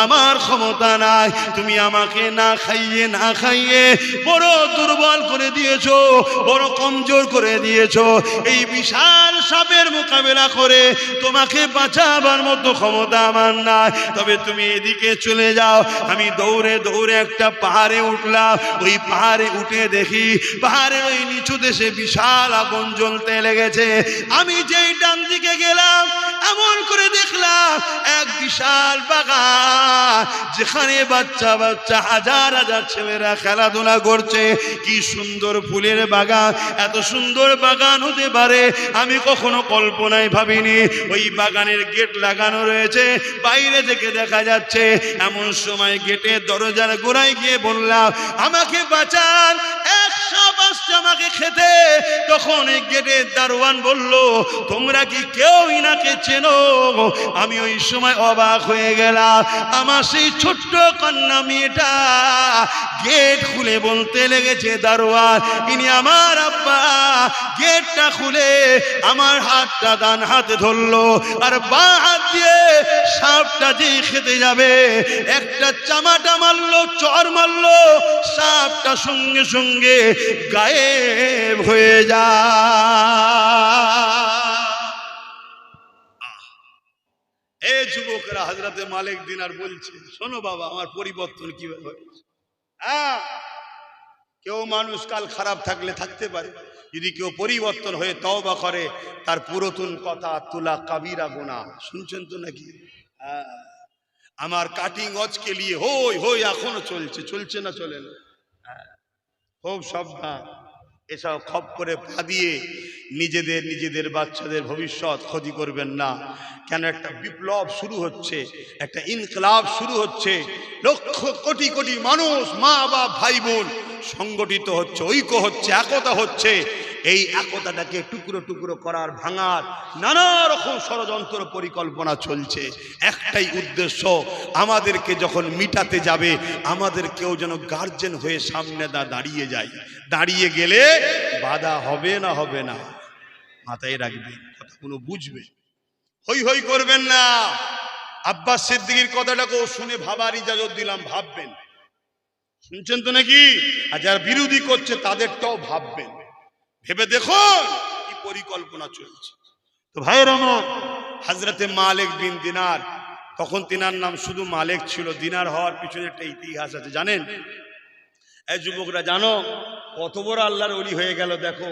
আমার ক্ষমতা নাই। তুমি আমাকে না খাইয়ে বড় দুর্বল করে দিয়েছো, বড় কমজোর করে দিয়েছো। এই বিশাল সাপের মোকাবেলা করে তোমাকে বাঁচাবার মতো ক্ষমতা আমার নাই। তবে তুমি এদিকে চলে যাও। আমি দৌড়ে দৌড়ে একটা পাহাড়ে উঠলাম। ওই পাহাড়ে উঠে দেখি পাহাড়ের ওই নিচু দেশে বিশাল আগুন জ্বলতে লেগেছে। আমি যেই ডান দিকে গেলাম এমন করে দেখলাম এক বিশাল বাগান, যেখানে বাচ্চা বাচ্চা হাজার হাজার ছেলেরা খেলাধুলা করছে। কি সুন্দর ফুলের বাগান! এত সুন্দর বাগান হতে পারে আমি কখনো কল্পনায় ভাবিনি। ওই বাগানের গেট লাগানো রয়েছে, বাইরে থেকে দেখা যাচ্ছে। এমন সময় গেটের দরজার গোড়ায় গিয়ে বললাম, আমাকে বাঁচান, 100 আসছে আমাকে খেতে। তখন এই গেটের দারোয়ান বলল, তোমরা কি কেউ ইনাকে চেনো? আমি ওই সময় অবাক হয়ে গেলাম। আমার সেই ছোট্ট কন্যা মেয়েটা গেট খুলে বলতে লেগেছে, দারোয়ান ইনি আমার আব্বা। গেটটা খুলে আমার হাতটা ডান হাতে ধরলো, আর বাঁ হাত দিয়ে সাপটা যে খেতে যাবে একটা চামাটা মারলো, চর মারলো, সাপটা সঙ্গে সঙ্গে গায়েব হয়ে যায়। এই যুবকরা হযরতে মালিক দিনার বলছে, শোনো বাবা, আমার পরিবর্তন কিভাবে হয়েছে। কেউ মানুষ কাল খারাপ থাকলে থাকতে পারে, যদি কেউ পরিবর্তন হয়ে তওবা করে তার পুরাতন কথা তোলা কাবিরা গুনাহ। শুনছেন তো নাকি? আমার কাটিং অজকে নিয়ে হই হই এখনো চলছে না চলে না? খুব সাবধান, এসব খপ করে পা দিয়ে নিজেদের বাচ্চাদের ভবিষ্যৎ ক্ষতি করবেন না। কেন একটা বিপ্লব শুরু হচ্ছে, একটা ইনকলাব শুরু হচ্ছে। লক্ষ কোটি কোটি মানুষ, মা বাপ ভাই বোন সংগঠিত হচ্ছে, ঐক্য হচ্ছে, একতা হচ্ছে। এই একতাটাকে টুকরো টুকরো করার, ভাঙার নানা রকম ষড়যন্ত্র পরিকল্পনা চলছে। একটাই উদ্দেশ্য, আমাদেরকে যখন মিটাতে যাবে আমাদের কেউ যেন গার্জেন হয়ে সামনে দাঁড়িয়ে যায়। দাঁড়িয়ে গেলে বাধা হবে না, হবে না, মাথায় রাখবে, কথাগুলো বুঝবে, হই হই করবেন না। আব্বাস সিদ্দিকীর কথাটাকেও শুনে ভাবার ইজাজত দিলাম, ভাববেন। শুনছেন তো নাকি? আর যারা বিরোধী করছে তাদেরটাও ভাববেন, ভেবে দেখুন কি পরিকল্পনা চলছে। তো ভাইয়ের আমার, হযরতে মালিক বিন দিনার, তখন তিনার নাম শুধু মালিক ছিল, দিনার হওয়ার পিছনে একটা ইতিহাস আছে, জানেন? এই যুবকরা জানো কত বড় আল্লাহর ওলি হয়ে গেল? দেখো,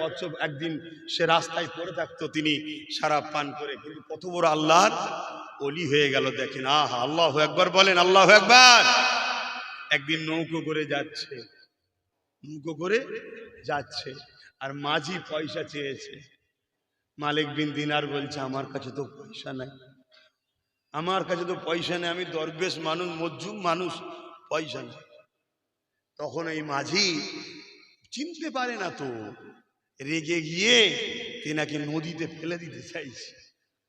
একদিন সে রাস্তায় পড়ে থাকতো, তিনি শরাব পান করে, কিন্তু কত বড় আল্লাহর ওলি হয়ে গেল দেখেন। আহা, আল্লাহু আকবার বলেন, আল্লাহু আকবার। একদিন নৌকো করে যাচ্ছে, আর মাঝি পয়সা চেয়েছে। মালিক বিন দিনার বলছে, আমার কাছে তো পয়সা নাই, আমি দরবেশ মানুষ, মজলুম মানুষ, পয়সা নেই। তখন এই মাঝি চিনতে পারে না, তো রেগে গিয়ে তেনাকে নদীতে ফেলে দিতে চাইছে।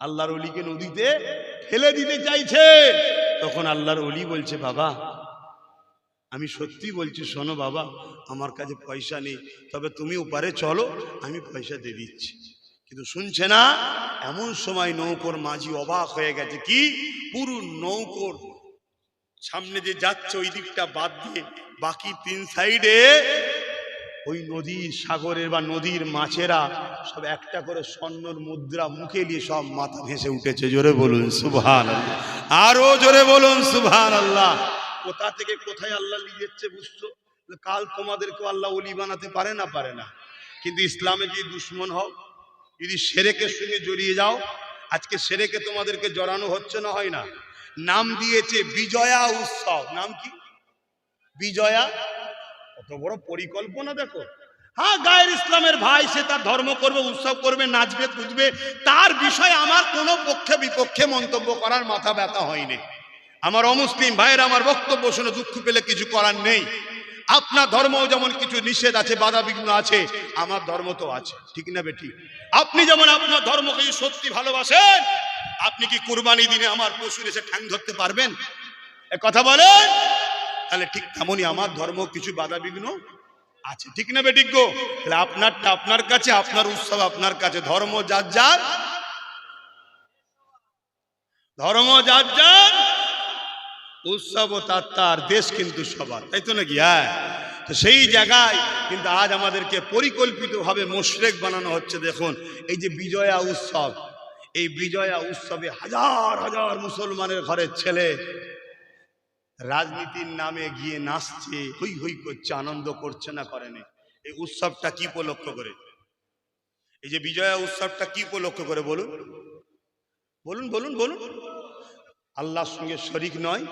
আল্লাহর ওলিকে নদীতে ফেলে দিতে চাইছে। তখন আল্লাহর ওলি বলছে, বাবা আমি সত্যি বলছি, শোনো বাবা, আমার কাছে পয়সা নেই, তবে তুমি ওপারে চলো, আমি পয়সা দিয়ে দিচ্ছি। কিন্তু শুনছে না। এমন সময় নৌকোর মাঝি অবাক হয়ে গেছে, কি পুরো নৌকোর সামনে যে যাচ্ছে ওই দিকটা বাদ দিয়ে বাকি 3 সাইডে ওই নদীর, সাগরের বা নদীর মাছেরা সব একটা করে স্বর্ণর মুদ্রা মুখে নিয়ে সব মাথা ভেসে উঠেছে। জোরে বলুন সুবহানাল্লাহ, আরো জোরে বলুন সুবহানাল্লাহ। কোথা থেকে কোথায় আল্লাহ নিয়ে যাচ্ছে বুঝছো? কাল তোমাদেরকে আল্লাহ ওলি বানাতে পারে না। কিন্তু ইসলামে যদি দুশ্মন হও, যদি শিরকের সঙ্গে জড়িয়ে যাও, আজকে শিরকে তোমাদেরকে জড়ানো হচ্ছে না, হয় না? নাম দিয়েছে বিজয়া উৎসব। নাম কি? বিজয়া। কত বড় পরিকল্পনা দেখো। হ্যাঁ, গায়ের ইসলামের ভাই, সে তার ধর্ম করবে, উৎসব করবে, নাচবে, কুদবে, তার বিষয়ে আমার কোনো পক্ষে বিপক্ষে মন্তব্য করার মাথা ব্যথা হয়নি। আমার অমুসলিম ভাইয়ের আমার বক্তব্য শুনে দুঃখ পেলে কিছু করার নেই। আপনার ধর্মও যেমন কিছু নিষেধ আছে, বাধা বিঘ্ন আছে, আমার ধর্ম তো আছে, ঠিক না বেঠিক? আপনি যেমন আপনার ধর্মকে সত্যি ভালোবাসেন, আপনি কি কুরবানি দিনে আমার পশুর এসে ঠ্যাং ধরতে পারবেন? এ কথা বলেন। তাহলে ঠিক তেমনই আমার ধর্ম কিছু বাধা বিঘ্ন আছে, ঠিক না বেঠিক গো? তাহলে আপনারটা আপনার কাছে, আপনার উৎসব আপনার কাছে, ধর্ম যার যার। ধর্ম যার যার, উৎসব ও তার, দেশ কিন্তু সবার, তাই তো নাকি? হ্যাঁ, তো সেই জায়গায় কিন্তু আজ আমাদেরকে পরিকল্পিতভাবে মুশরিক বানানো হচ্ছে। দেখুন এই যে বিজয়া উৎসব, এই বিজয়া উৎসবে হাজার হাজার মুসলমানের ঘরের ছেলে রাজনীতির নামে গিয়ে নাচছে, হই হই করছে, আনন্দ করছে না, করেনি? এই উৎসবটা কি উপলক্ষ করে? এই যে বিজয়া উৎসবটা কি উপলক্ষ করে বলুন বলুন বলুন বলুন? আল্লাহর সঙ্গে শরিক নয়,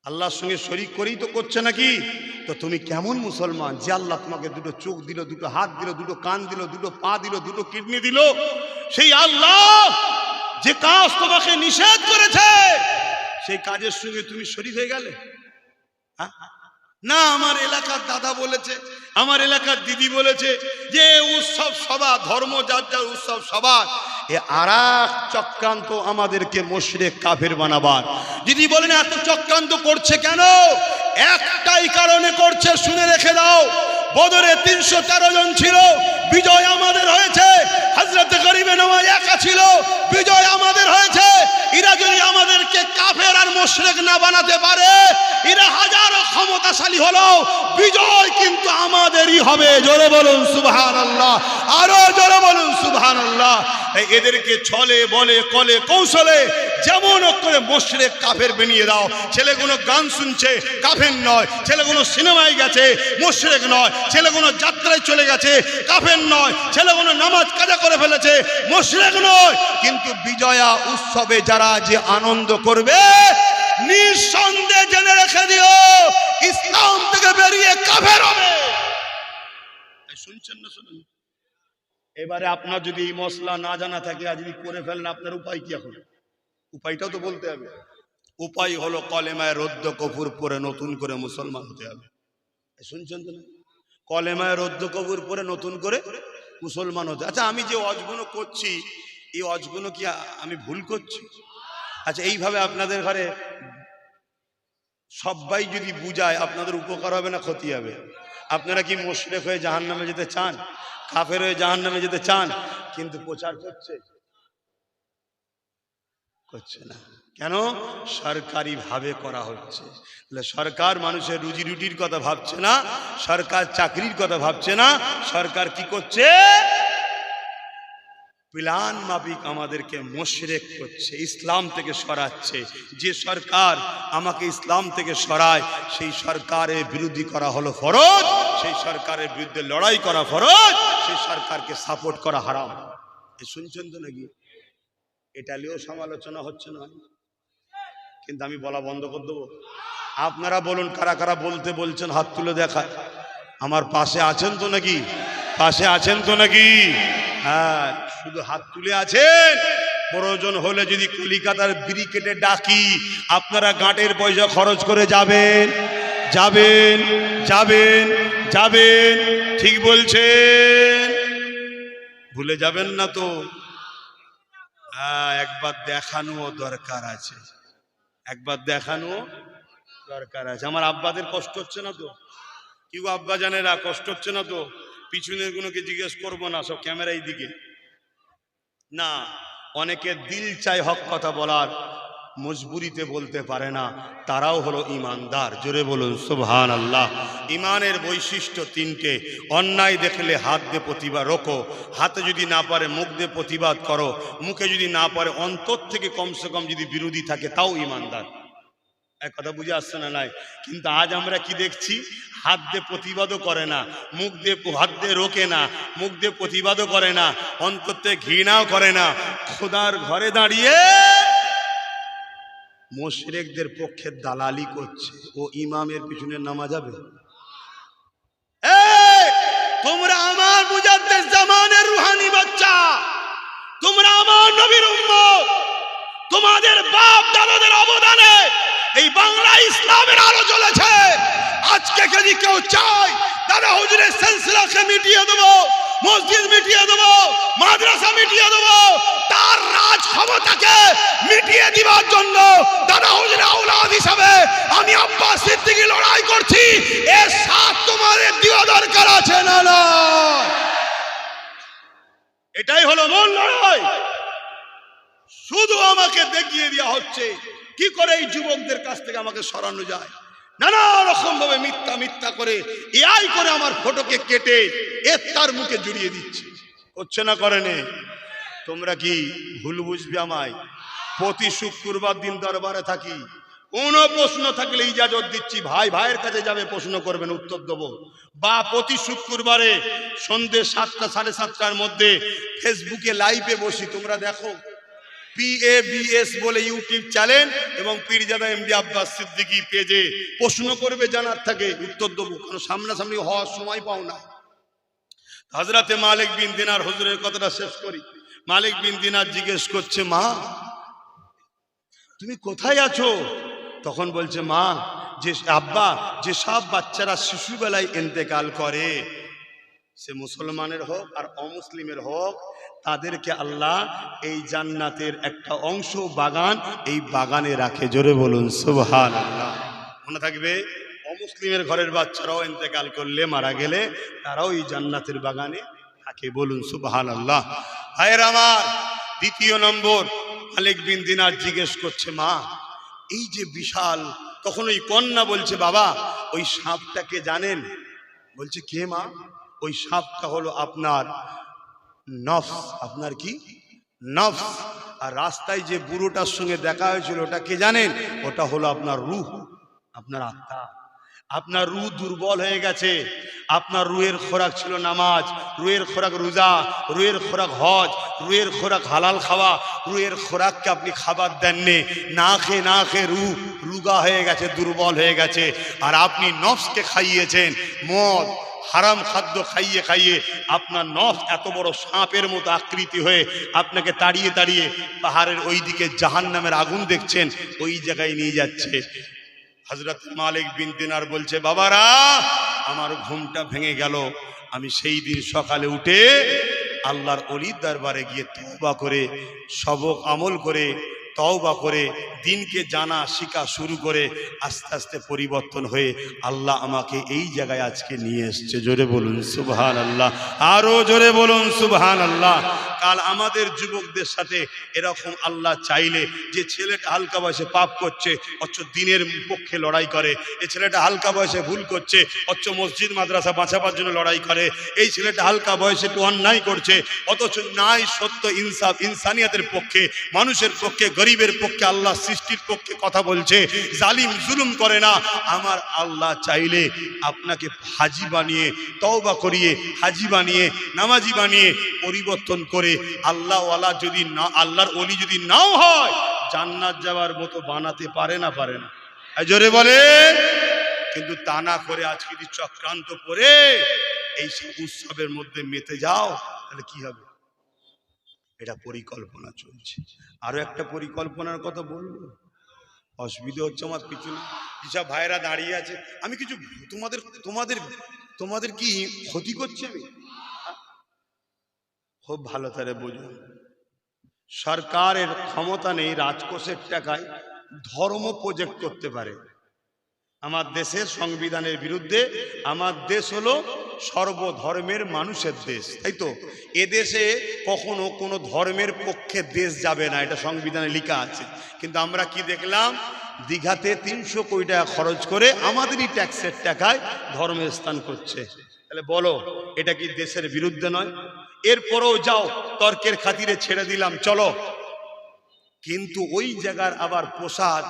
আল্লাহর সঙ্গে শরিক করেই তো করছে নাকি? তো তুমি কেমন মুসলমান যে আল্লাহ তোমাকে দুটো চোখ দিল, দুটো হাত দিল, দুটো কান দিল, দুটো পা দিল, দুটো কিডনি দিল, সেই আল্লাহ যে কাজ তোমাকে নিষেধ করেছে সেই কাজের সঙ্গে তুমি শরিক হয়ে গেলে? না, আমার এলাকার দাদা বলেছে, আমার এলাকার দিদি বলেছে যে উৎসব সভা, ধর্ম যার যার, উৎসব সভা। এ আরেক চক্রান্ত আমাদেরকে মুশরিক কাফের বানাবার। যদি বলেন এত চক্রান্ত করছে কেন, একটাই কারণে করছে, শুনে রেখে দাও। বদরে 313 জন ছিল, বিজয় আমাদের হয়েছে। হযরত গরিবে নওয়াজ একা ছিল, বিজয় আমাদের হয়েছে। এরা যদি আমাদেরকে কাফের আর মুশরিক না বানাতে পারে, এরা হাজারো ক্ষমতাশালী হলো, বিজয় কিন্তু আমাদেরই হবে। জোরে বলুন সুবহানাল্লাহ, আরো জোরে বলুন সুবহানাল্লাহ। এদেরকে ছলে বলে কলে কৌশলে যেমন করে মুশরিক কাফের বানিয়ে দাও। ছেলেগুলো গান শুনছে, কাফের নয়। ছেলেগুলো সিনেমায় গেছে, মুশরিক নয়। ছেলেগুলো যাত্রায় চলে গেছে, কাফের নয়। ছেলেগুলো নামাজ কাজা করে ফেলেছে, মুশরিক নয়। কিন্তু বিজয়া উৎসবে যারা যে আনন্দ করবে, নিঃসন্দেহে জেনে রেখে দিও, ইসলাম থেকে বেরিয়ে কাফের হবে। শুনছেন না? শুনুন, এবারে আপনার যদি এই মশলা না জানা থাকে, আজ যদি করে ফেলেন, আপনার উপায় কি? এখন উপায়টাও তো বলতে হবে। উপায় হলো কলেমায় রদ্দ কফুর পরে নতুন করে মুসলমান হতে হবে। শুনছেন তো না? কলেমায় রদ্দ কফুর পরে নতুন করে মুসলমান হতে। আচ্ছা, আমি যে অজগুলো করছি, এই অজগুলো কি আমি ভুল করছি? আচ্ছা, এইভাবে আপনাদের ঘরে সবাই যদি বুঝায়, আপনাদের উপকার হবে না ক্ষতি হবে? আপনারা কি মুশরিক হয়ে জাহান্নামে যেতে চান? কাফের হয়ে জাহান্নামে যেতে চান? কিন্তু প্রচার করছে না। কেন? সরকারি ভাবে করা হচ্ছে। সরকার মানুষের রুজি রুটির কথা ভাবছে না, সরকার চাকরির কথা ভাবছে না। সরকার কি করছে? প্ল্যান মাফিক আমাদেরকে মুশরিক করছে, ইসলাম থেকে সরাচ্ছে। যে সরকার আমাকে ইসলাম থেকে সরায়, সেই সরকারের বিরোধী করা হলো ফরজ, সেই সরকারের বিরুদ্ধে লড়াই করা ফরজ, সেই সরকারকে সাপোর্ট করা হারাম। শুনছেন তো নাকি? এটা নিয়েও সমালোচনা হচ্ছে না, কিন্তু আমি বলা বন্ধ করে দেবো। আপনারা বলুন, কারা কারা বলতে বলছেন, হাত তুলে দেখায়। আমার পাশে আছেন তো নাকি? পাশে আছেন তো নাকি? হ্যাঁ, শুধু হাত তুলে আছেন। প্রয়োজন হলে যদি কলিকাতার ব্রিকেটে ডাকি, আপনারা গাঁটের পয়সা খরচ করে যাবেন, যাবেন, যাবেন, যাবেন। ঠিক বলছেন, ভুলে যাবেন না তো? একবার দেখানো দরকার আছে, একবার দেখানো দরকার আছে। আমার আব্বাদের কষ্ট হচ্ছে না তো? কেউ আব্বা জানেরা কষ্ট হচ্ছে না তো? পিছনের গুলোকে জিজ্ঞেস করবো না, সব ক্যামেরা এই দিকে না। অনেকে দিল চায় হক কথা বলার, মজবুরিতে বলতে পারে না, তারাও হলো ইমানদার। জোরে বলুন সুবহানাল্লাহ। ইমানের বৈশিষ্ট্য 3টে। অন্যায় দেখলে হাত দিয়ে প্রতিবাদ রোকো, হাতে যদি না পারে মুখ দিয়ে প্রতিবাদ করো, মুখে যদি না পারে অন্তর থেকে কমসে কম যদি বিরোধী থাকে, তাও ইমানদার। এক কথা বুঝে আসছে না? নাই। কিন্তু আজ আমরা কি দেখছি? হাত দিয়ে প্রতিবাদও করে না, মুখ দিয়ে হাত দিয়ে রোকে না, মুখ দিয়ে প্রতিবাদও করে না, অন্তর থেকে ঘৃণাও করে না। খোদার ঘরে দাঁড়িয়ে মুশরিকদের পক্ষে দালালি করছে। ও ইমামের পিছনে নামা যাবে? তোমরা আমার মুজাদ্দিদ জামানের রুহানি বাচ্চা, তোমরা আমার নবীর উম্মত। তোমাদের বাপ দাদাদের অবদানে এই বাংলা ইসলামের আলো জ্বলেছে। আজকে যদি কেউ চায় দাদা হুজুরের সিলসিলাকে মিটিয়ে দেবো, মসজিদ মিটিয়ে দেবো, মাদ্রাসা মিটিয়ে দেবো, তার রাজ ক্ষমতাকে মিটিয়ে দিবার জন্য দাদা হুজুরের আওলাদ হিসাবে আমি আব্বাস সিদ্দিকী লড়াই করছি। এর সাথ তোমাদের দেওয়া দরকার আছে না? না, এটাই হলো মূল লড়াই। শুধু আমাকে দেখিয়ে দেওয়া হচ্ছে কি করে এই যুবকদের কাছ থেকে আমাকে সরানো যায়। নানা রকম ভাবে মিথ্যা মিথ্যা করে এআই করে আমার ফটোকে কেটে তার মুখে জড়িয়ে দিচ্ছে। করছে না করেনি? তোমরা কি ভুল বুঝবে আমায়? প্রতি শুক্রবার দিন দরবারে থাকি, কোন প্রশ্ন থাকলে ইজাজত দিচ্ছি, ভাই ভাইয়ের কাছে যাবে প্রশ্ন করবেন, উত্তর দেবো। বা প্রতি শুক্রবারে সন্ধ্যে 7টা 7:30টার মধ্যে ফেসবুকে লাইভে বসি, তোমরা দেখো। PABS বলে ইউটিউব চ্যানেল এবং পীরজাদা এমডি আব্বাস সিদ্দিকী পেজে প্রশ্ন করবে, জানার থাকে, উত্তর দেবো। কারণ সামনাসামনি হওয়ার সময় পাও না। হযরতে মালিক বিন দিনার হুজুরের কথাটা শেষ করি। মালিক বিন দিনার জিজ্ঞেস করছে, মা তুমি কোথায় আছো? তখন বলছে, মা আব্বা, যে সব বাচ্চারা শিশুবেলায় ইন্তেকাল করে, সে মুসলমানের হোক আর অমুসলিমের হোক, তাদেরকে আল্লাহ এই জান্নাতের একটা অংশ বাগান, এই বাগানে রাখে। জোরে বলুন সুবহানাল্লাহ। মনে থাকবে, অমুসলিমের ঘরের বাচ্চারাও ইন্তেকাল করলে, মারা গেলে, তারাও এই জান্নাতের বাগানে থাকে। বলুন সুবহানাল্লাহ। ভাইয়ের আমার, দ্বিতীয় নম্বর, মালিক বিন দিনার জিজ্ঞেস করছে, মা এই যে বিশাল, তখন ওই কন্যা বলছে, বাবা ওই সাপটাকে জানেন? বলছে, কে মা? ওই সাপটা হলো আপনার নফস। আপনার কি? নফস। আর রাস্তায় যে বুড়োটার সঙ্গে দেখা হয়েছিল, ওটা কে জানেন? ওটা হলো আপনার রূহ, আপনার আত্মা। আপনার রূহ দুর্বল হয়ে গেছে। আপনার রুহের খোরাক ছিল নামাজ, রুহের খোরাক রোজা, রুহের খোরাক হজ, রুহের খোরাক হালাল খাওয়া। রুহের খোরাককে আপনি খাবার দেননি, না খেয়ে রুহ রুগা হয়ে গেছে, দুর্বল হয়ে গেছে। আর আপনি নফসকে খাইয়েছেন মদ, হারাম খাদ্য খাইয়ে খাইয়ে আপনার নফস এত বড় সাপের মতো আকৃতি হয়ে আপনাকে তাড়িয়ে তাড়িয়ে পাহাড়ের ওই দিকে জাহান্নামের আগুন দেখছেন, ওই জায়গায় নিয়ে যাচ্ছে। হযরত মালিক বিন দিনার বলছে, বাবারা আমার ঘুমটা ভেঙে গেল। আমি সেই দিন সকালে উঠে আল্লাহর ওলির দরবারে গিয়ে তওবা করে, সবক আমল করে, তওবা করে, দিনকে জানা শিখা শুরু করে আস্তে আস্তে পরিবর্তন হয়ে আল্লাহ আমাকে এই জায়গায় আজকে নিয়ে এসেছে। জোরে বলুন সুবহানাল্লাহ। আরো জোরে বলুন সুবহানাল্লাহ। কাল আমাদের যুবকদের সাথে এরকম আল্লাহ চাইলে, যে ছেলেটা হালকা বয়সে পাপ করছে অথচ দিনের পক্ষে লড়াই করে, এই ছেলেটা হালকা বয়সে ভুল করছে অথচ মসজিদ মাদ্রাসা বাঁচাবার জন্য লড়াই করে, এই ছেলেটা হালকা বয়সে একটু অন্যায় করছে অথচ নাই সত্য ইনসাফ ইনসানিয়াতের পক্ষে, মানুষের পক্ষে, গরিবের পক্ষে, আল্লাহ সৃষ্টির পক্ষে কথা বলছে, জালিম জুলুম করে না। আমার আল্লাহ চাইলে আপনাকে হাজি বানিয়ে, তওবা করিয়ে, হাজি বানিয়ে, নামাজি বানিয়ে, পরিবর্তন করে আল্লাহওয়ালা যদি না, আল্লাহর ওলি যদি নাও হয়, জান্নাত যাওয়ার মতো বানাতে পারে না? পারে না? জোরে বলে। কিন্তু তা না করে আজকে যদি চক্রান্ত করে এই উৎসবের মধ্যে মেতে যাও, তাহলে কি হবে? এটা পরিকল্পনা চলছে। আরো একটা পরিকল্পনার কথা বলবো, অসুবিধা হচ্ছে আমার পিছনে যেসব ভাইরা দাঁড়িয়ে আছে। আমি কিছু তোমাদের তোমাদের তোমাদের কি ক্ষতি করছে? আমি খুব ভালো করে বুঝুন, সরকারের ক্ষমতা নেই রাজকোষের টাকায় ধর্ম প্রজেক্ট করতে পারে। আমার দেশের সংবিধানের বিরুদ্ধে। আমার দেশ হলো সর্বধর্মের মানুষের দেশ, তাই তো? এদেশে কখনো কোনো ধর্মের পক্ষে দেশ যাবে না, এটা সংবিধানে লেখা আছে। কিন্তু আমরা কি দেখলাম, দীঘাতে 300 কোটি টাকা খরচ করে আমাদেরই ট্যাক্সের টাকায় ধর্মের স্থান করছে। তাহলে বলো, এটা কি দেশের বিরুদ্ধে নয়? এরপরেও যাও, তর্কের খাতিরে ছেড়ে দিলাম, চলো। কিন্তু ওই জায়গার আবার প্রসাদ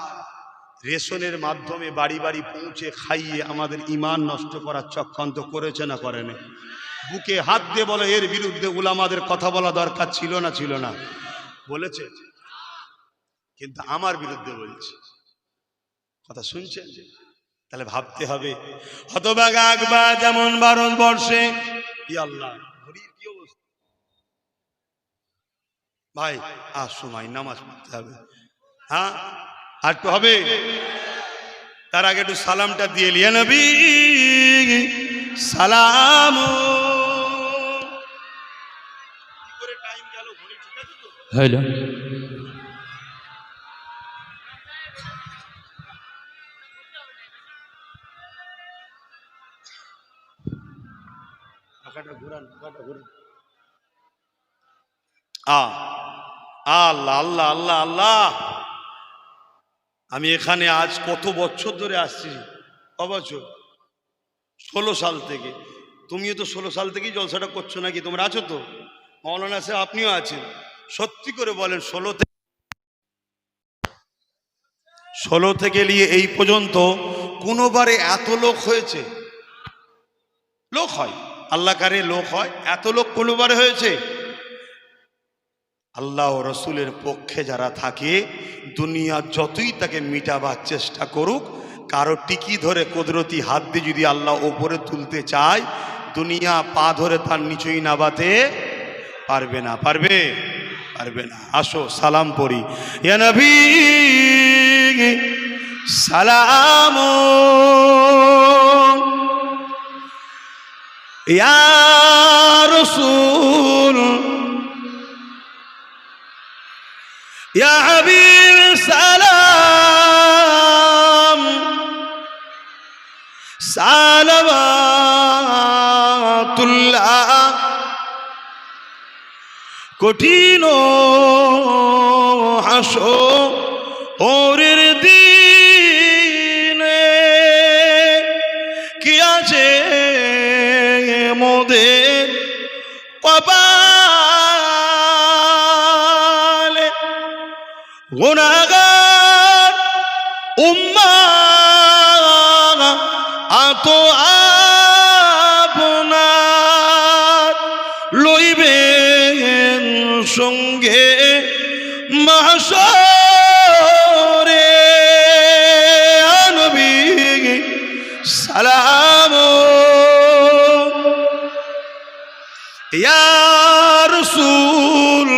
রেশনের মাধ্যমে বাড়ি বাড়ি পৌঁছে খাইয়ে আমাদের ঈমান নষ্ট করার চক্রান্ত করেছে না করেনি? বুকে হাত দিয়ে বলে, এর বিরুদ্ধে উলামাদের কথা বলা দরকার ছিল না? ছিল না? বলেছে। কিন্তু আমার বিরুদ্ধে বলছে। কথা শুনছেন? তাহলে ভাবতে হবে, হতভাগা আকবা যেমন ভারতবর্ষে, ই আল্লাহ ঘড়ির কি অবস্থা ভাই, আর সময় নামাজ পড়তে হবে। হ্যাঁ, আর একটু হবে। তার আগে একটু সালামটা দিয়ে লিয়া নবী সালাম। করে টাইম গেল, ঘড়ি ঠিক আছে তো? হ্যালো, ঘুরান, ঘুরান। আল্লাহ আল্লাহ আল্লাহ আল্লাহ। আমি এখানে আজ কত বছর ধরে আসছি, বছর 16 সাল থেকে। তুমিও তো 16 সাল থেকেই জলসাটা করছো নাকি? তোমরা আছো তো? মৌলানা সাহেব আপনিও আছেন। সত্যি করে বলেন, 16 থেকে নিয়ে এই পর্যন্ত কোনোবারে এত লোক হয়েছে? লোক হয়, আল্লাহ কারে লোক হয়, এত লোক কোনোবারে হয়েছে? আল্লাহ ও রসুলের পক্ষে যারা থাকে, দুনিয়া যতই তাকে মিটাবার চেষ্টা করুক, কারো টিকি ধরে কুদরতি হাত দিয়ে যদি আল্লাহ ওপরে তুলতে চায়, দুনিয়া পা ধরে তার নিচেই নাবাতে পারবে না। পারবে? পারবে না। আসো সালাম পড়ি। ইয়া নবী সালাম, ইয়া রাসূল, ইয়া হাবিব সালাম, সালাওয়াতুল্লাহ। কঠিন হাসরের দিনে কি আছে মোদের কপালে, গুনাহগার উম্মাহ আতো আপনার লইবেন সঙ্গে মাহশরে। নবী সালাম, ইয়া রাসূল,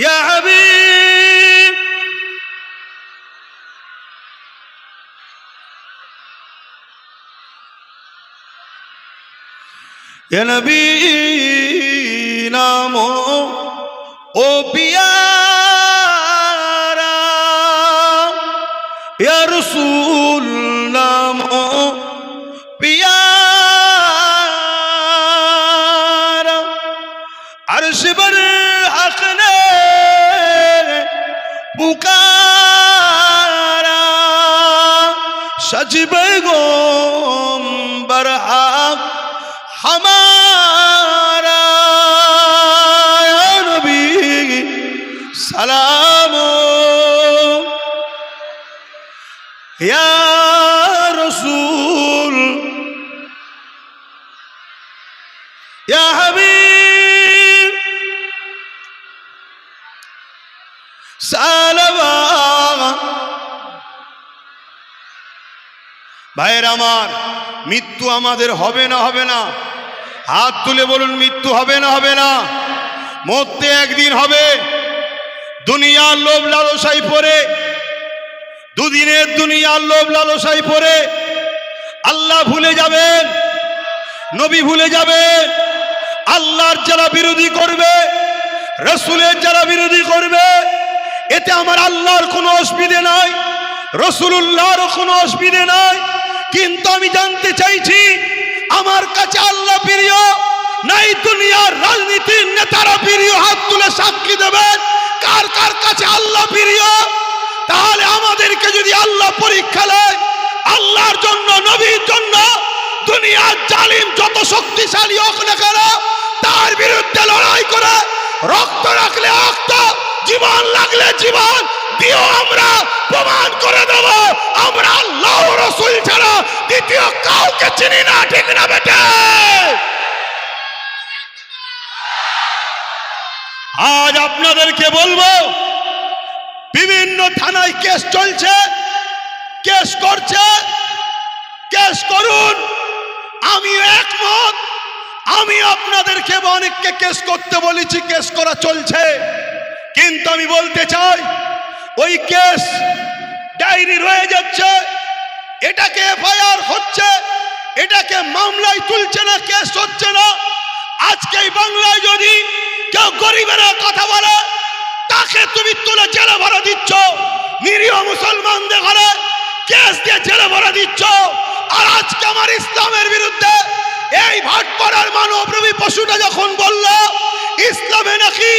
ইয়া হাবিব। ইয়া নবী নাম ও পিয়ারা, ইয়া রাসূল নাম পিয়ারা। আরশ বর হক নে পুকারা, সজবে গোম্বর হক हमारा। नबी सलाम, या रसूल, या हबीब सालवात। ভাইয়ের আমার, মৃত্যু আমাদের হবে না? হবে না? হাত তুলে বলুন, মৃত্যু হবে না? হবে না? মরতে একদিন হবে। দুনিয়ার লোভ লালসায় পড়ে, দুদিনের দুনিয়ার লোভ লালসায় পড়ে আল্লাহ ভুলে যাবেন, নবী ভুলে যাবেন। আল্লাহর যারা বিরোধী করবে, রসুলের যারা বিরোধী করবে, এতে আমার আল্লাহর কোনো অসুবিধে নাই, রসুলুল্লাহর কোনো অসুবিধে নাই। কিন্তু আমি জানতে চাইছি, আমার কাছে আল্লাহ প্রিয় নাই দুনিয়ার রাজনীতির নেতারা প্রিয়? হাত তুলে সাক্ষী দেবেন কার কার কাছে আল্লাহ প্রিয়। তাহলে আমাদেরকে যদি আল্লাহ পরীক্ষা নেয়, আল্লাহর জন্য, নবীর জন্য দুনিয়ার জালিম যত শক্তিশালী হোক না কেন, তার বিরুদ্ধে লড়াই করে রক্ত রাখলে রক্ত, জীবন লাগলে জীবন দিও, আমরা প্রমাণ করে দেব আমরা আল্লাহ ও রাসূল ছাড়া দ্বিতীয় কাউকে চিনি না। ঠিক না বেটা? আজ আপনাদেরকে বলবো, বিভিন্ন থানায় কেস চলছে, কেস করছে, কেস করুন, আমি একমত। আমি আপনাদেরকে অনেককে কেস করতে বলেছি, কেস করা চলছে। কিন্তু আমি বলতে চাই, ওই কেস ডায়েরি রয়ে যাচ্ছে, এটাকে এফআইআর হচ্ছে, এটাকে মামলায় তুলছে না, কেস হচ্ছে না। আজকে এই বাংলায় যদি কেউ গরিবের কথা বলে, তাকে তুমি তুলে জেলে ভরা দিচ্ছ, নিরীহ মুসলমানদের ঘরে কেস দিয়ে জেলে ভরা দিচ্ছ। আর আজকে আমার ইসলামের বিরুদ্ধে এই ভাটপাড়ার মানবরূপী পশুটা যখন বলল, ইসলামে নাকি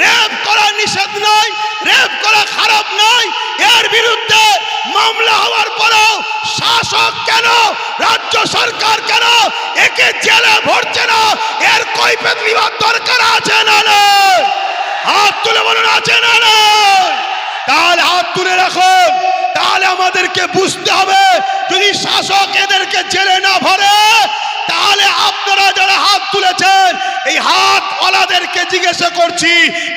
রেপ করা নিষেধ নয়, রেপ করা খারাপ নয়। এর বিরুদ্ধে মামলা হওয়ার পরেও শাসক কেন, রাজ্য সরকার কেন একে জেলে ভরছে না? এর কৈফিয়ত নেওয়ার দরকার আছে না নয়? হাত তুলে বলুন আছে না নয়? তাহলে হাত তুলে রাখুন। তাহলে আমাদেরকে বুঝতে হবে, যদি শাসক এদেরকে জেলে না ভরে, তাহলে আপনারা যারা হাত তুলেছেন এই হাত ওলাদেরকে জিজ্ঞাসা করছি,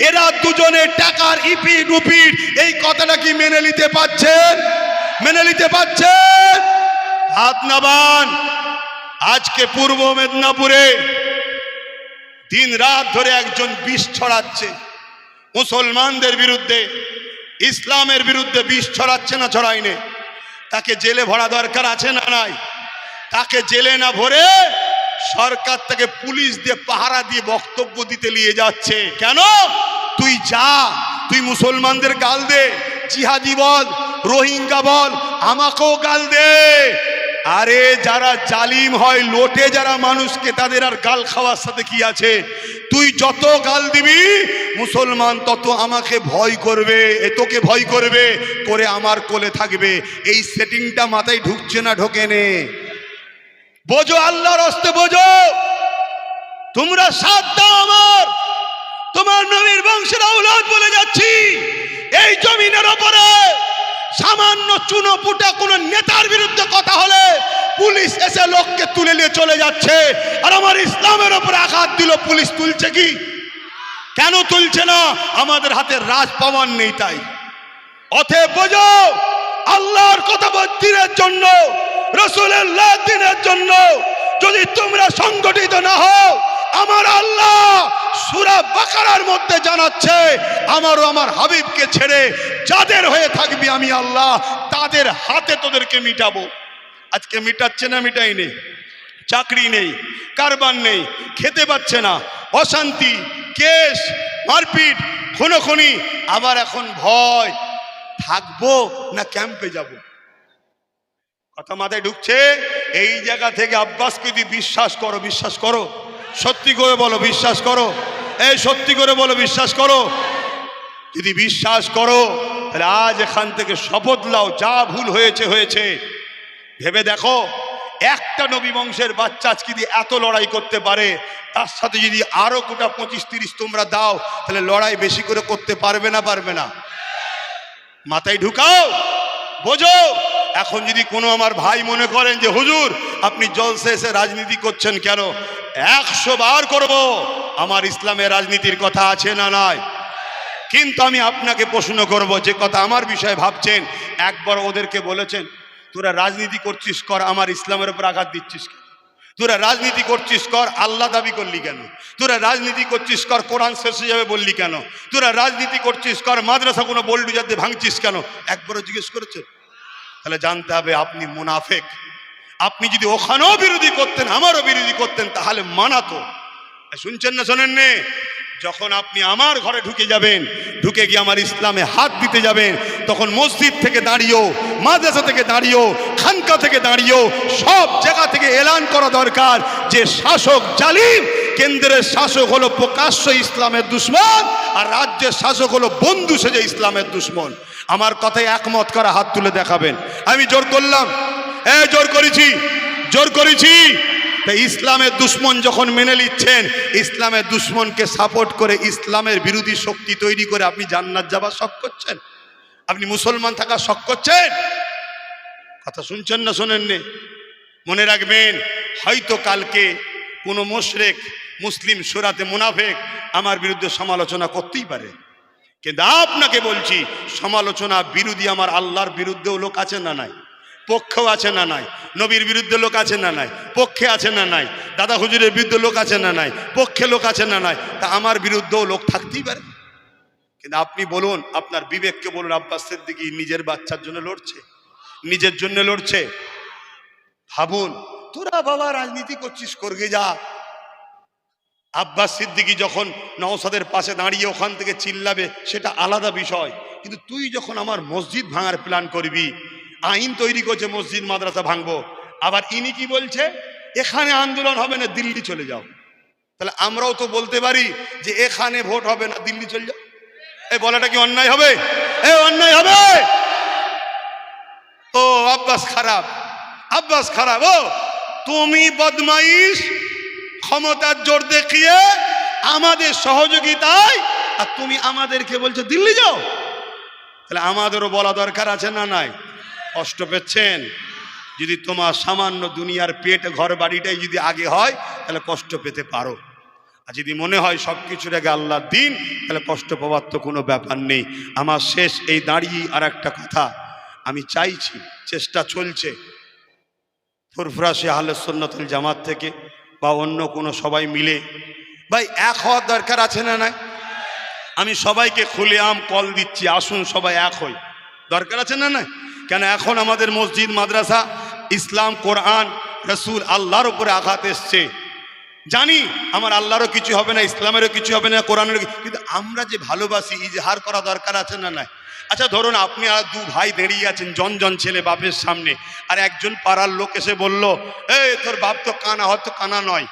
এরা দুজনে টাকার ইপিট উপিট এই কথাটা কি মেনে নিতে পারছেন? মেনে নিতে পারছেন? হাত নামান। আজকে পূর্ব মেদিনীপুরে দিন রাত ধরে একজন বিষ ছড়াচ্ছে মুসলমানদের বিরুদ্ধে, ইসলামের বিরুদ্ধে বিষ ছড়াচ্ছে না ছড়ায়নি? তাকে জেলে ভরা দরকার আছে না নাই? তাকে জেলে না ভরে সরকার থেকে পুলিশ দিয়ে পাহারা দিয়ে বক্তব্য দিতে নিয়ে যাচ্ছে। কেন? তুই যা, তুই মুসলমানদের গাল দে, জিহাদি বল, রোহিঙ্গা বল, আমাকেও গাল দে। আরে যারা জালিম হয়, লোটে যারা মানুষকে, তাদের আর গাল খাওয়ার সাথে কি আছে? তুই যত গাল দিবি মুসলমান তত আমাকে ভয় করবে, তোকে ভয় করবে, করে আমার কোলে থাকবে। এই সেটিংটা মাথায় ঢুকছে না? ঢোকে নে? বোঝো, আল্লাহর হস্তে বোঝো। তোমরা সাথ দাও আমার, তোমার নবীর বংশের আওলাদ বলে যাচ্ছি। এই জমিনের উপরে সামান্য চুনোপুটা কোন নেতার বিরুদ্ধে কথা হলে পুলিশ এসে লোককে তুলে নিয়ে চলে যাচ্ছে। আর আমার ইসলামের উপরে আঘাত দিল, পুলিশ তুলছে কি? কেন তুলছে না? আমাদের হাতে রাজ পাওয়ার নেই তাই। অতএব বোঝো, আল্লাহর কথা দিনের জন্য, রাসূলুল্লাহ দিনের জন্য যদি তোমরা সংগঠিত না হও, আমার আল্লাহ সূরা বাকারার মধ্যে জানাচ্ছে, আমারও আমার হাবিবকে ছেড়ে যাদের হয়ে থাকবি আমি আল্লাহ তাদের হাতে তোদেরকে মিটাবো। আজকে মিটাচ্ছে না? মিটাই নেই। চাকরি নেই, কারবার নেই, খেতে পাচ্ছে না, অশান্তি, কেস, মারপিট, খুনোখুনি। আবার এখন ভয়, থাকবো না ক্যাম্পে যাব? কথা মাথায় ঢুকছে? এই জায়গা থেকে আব্বাসকে যদি বিশ্বাস করো, বিশ্বাস করো, সত্যি করে বলো বিশ্বাস করো, এই সত্যি করে বলো বিশ্বাস করো। যদি বিশ্বাস করো তাহলে আজ এখান থেকে শপথ লাও, যা ভুল হয়েছে হয়েছে। ভেবে দেখো, একটা নবী বংশের বাচ্চা আজকে যদি এত লড়াই করতে পারে, তার সাথে যদি আরো কোটা 25-30 তোমরা দাও, তাহলে লড়াই বেশি করে করতে পারবে না? পারবে না? মাথায় ঢুকাও, বোঝো। এখন যদি কোনো আমার ভাই মনে করেন যে হুজুর আপনি জলসে এসে রাজনীতি করছেন কেন, 100 বার করব, আমার ইসলামের রাজনীতির কথা আছে না নাই? কিন্তু আমি আপনাকে প্রশ্ন করব, যে কথা আমার বিষয়ে ভাবছেন, একবার ওদেরকে বলেছেন তোরা রাজনীতি করছিস কর, আমার ইসলামের উপর আঘাত দিচ্ছিস কেন? তোরা রাজনীতি করছিস কর, আল্লাহ দাবি করলি কেন? তোরা রাজনীতি করছিস কর, কোরআন শেষ হয়ে যাবে বললি কেন? তোরা রাজনীতি করছিস কর, মাদ্রাসা কোনো বোল্ডুজার দিয়ে ভাঙছিস কেন? একবারও জিজ্ঞেস করেছেন? তাহলে জানতে হবে আপনি মুনাফেক। আপনি যদি ওখানেও বিরোধী করতেন, আমারও বিরোধী করতেন, তাহলে মানাতো। শুনছেন না শোনেন নে? যখন আপনি আমার ঘরে ঢুকে যাবেন, ঢুকে গিয়ে আমার ইসলামে হাত দিতে যাবেন, তখন মসজিদ থেকে দাঁড়িয়েও, মাদ্রাসা থেকে দাঁড়িয়েও, খানকা থেকে দাঁড়িয়েও, সব জায়গা থেকে এলান করা দরকার যে শাসক জালিম, কেন্দ্রের শাসক হলো প্রকাশ্য ইসলামের দুশ্মন, আর রাজ্যের শাসক হলো বন্ধু সেজে ইসলামের দুশ্মন। আমার কথায় একমত করা হাত তুলে দেখাবেন। আমি জোর করলাম? জোর করেছি, জোর করেছি। তাই ইসলামের দুশ্মন যখন মেনে নিচ্ছেন, ইসলামের দুশ্মনকে সাপোর্ট করে ইসলামের বিরোধী শক্তি তৈরি করে আপনি জান্নাত যাবার শখ করছেন, আপনি মুসলমান থাকার শখ করছেন। কথা শুনছেন না শোনেন নে? মনে রাখবেন, হয়তো কালকে কোনো মুশরিক মুসলিম সুরাতে মুনাফিক আমার বিরুদ্ধে সমালোচনা করতেই পারে, কিন্তু আপনাকে বলছি সমালোচনা বিরোধী আমার আল্লাহর বিরুদ্ধেও লোক আছে না নাই? পক্ষেও আছে না নাই? নবীর বিরুদ্ধে লোক আছে না নাই? পক্ষে আছে না নাই? দাদা হুজুরের বিরুদ্ধে লোক আছে না নাই? পক্ষে লোক আছে না নাই? তা আমার বিরুদ্ধেও লোক থাকতেই পারে। কিন্তু আপনি বলুন, আপনার বিবেককে বলুন, আব্বাস সিদ্দিকী নিজের বাচ্চার জন্য লড়ছে, নিজের জন্য লড়ছে। ভাবুন, তোরা বাবা রাজনীতি করছিস, করগে যা। আব্বাস সিদ্দিকী যখন নওশাদের পাশে দাঁড়িয়ে ওখান থেকে চিল্লাবে, সেটা আলাদা বিষয়, কিন্তু তুই যখন আমার মসজিদ ভাঙার প্ল্যান করবি, আইন তৈরি করছে মসজিদ মাদ্রাসা ভাঙবো, আবার ইনি কি বলছে, এখানে আন্দোলন হবে না, দিল্লি চলে যাও। তাহলে আমরাও তো বলতে পারি যে এখানে ভোট হবে না, দিল্লি চলে যাও। এই বলাটা কি অন্যায় হবে? অন্যায় হবে। ও আব্বাস খারাপ, আব্বাস খারাপ। ও তুমি বদমাইশ, ক্ষমতার জোর দেখিয়ে আমাদের সহযোগিতায়, আর তুমি আমাদেরকে বলছো দিল্লি যাও। তাহলে আমাদেরও বলা দরকার আছে না নাই? কষ্ট পেচ্ছেন? যদি তোমার সামান্য দুনিয়ার পেট ঘর বাড়িটাই যদি আগে হয় তাহলে কষ্ট পেতে পারো, আর যদি মনে হয় সব কিছুর আগে আল্লাহর দিন তাহলে কষ্ট পাওয়ার তো কোনো ব্যাপার নেই। আমার শেষ এই দাঁড়িয়ে আর একটা কথা আমি চাইছি, চেষ্টা চলছে ফুরফুরাশি আহলে সুন্নাত ওয়াল জামাত থেকে বা অন্য কোনো সবাই মিলে, ভাই এক হওয়ার দরকার আছে না নাই? আমি সবাইকে খুলেআম কল দিচ্ছি, আসুন সবাই এক হই, দরকার আছে না নাই? কেন এখন আমাদের মসজিদ, মাদ্রাসা, ইসলাম, কোরআন, রসুল, আল্লাহর উপরে আঘাত এসছে। জানি আমার আল্লাহরও কিছু হবে না, ইসলামেরও কিছু হবে না, কোরআনেরও, কিন্তু আমরা যে ভালোবাসি ইজহার করা দরকার আছে না নাই? আচ্ছা ধরুন আপনি আর দু ভাই দাঁড়িয়ে আছেন, জন ছেলে বাপের সামনে, আর একজন পাড়ার লোক এসে বলল, এই তোর বাপ তো কানা, হয়তো কানা নয়।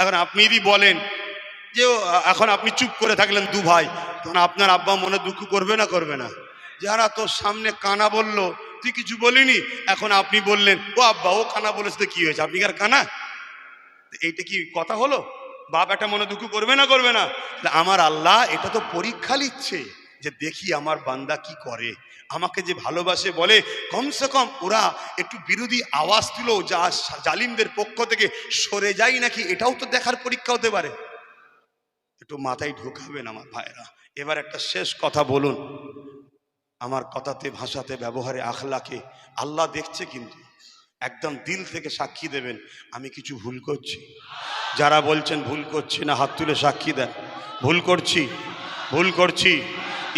এখন আপনি যদি বলেন যে এখন আপনি চুপ করে থাকলেন দু ভাই, তখন আপনার আব্বা মনে দুঃখ করবে না করবে না? যারা তোর সামনে কানা বলল তুই কিছু বলিনি, এখন আপনি বললেন ও আব্বা ও কানা বলেছে তো কি হয়েছে, আপনি কি আর কানা? এইটা কি কথা হলো? বাপ একটা মনে দুঃখ করবে না করবে না? আমার আল্লাহ এটা তো পরীক্ষা নিচ্ছে যে দেখি আমার বান্দা কি করে, আমাকে যে ভালোবাসে বলে কমসে কম ওরা একটু বিরোধী আওয়াজ তুলো, যা জালিমদের পক্ষ থেকে সরে যায় নাকি, এটাও তো দেখার পরীক্ষা হতে পারে। একটু মাথায় ঢোকাবেন আমার ভাইরা। এবার একটা শেষ কথা বলুন, আমার কথাতে, ভাষাতে, ব্যবহারে, আখলাকে আল্লাহ দেখছে, কিন্তু একদম দিল থেকে সাক্ষী দেবেন আমি কিছু ভুল করছি। যারা বলছেন ভুল করছি না, হাত তুলে সাক্ষী দেন ভুল করছি, ভুল করছি।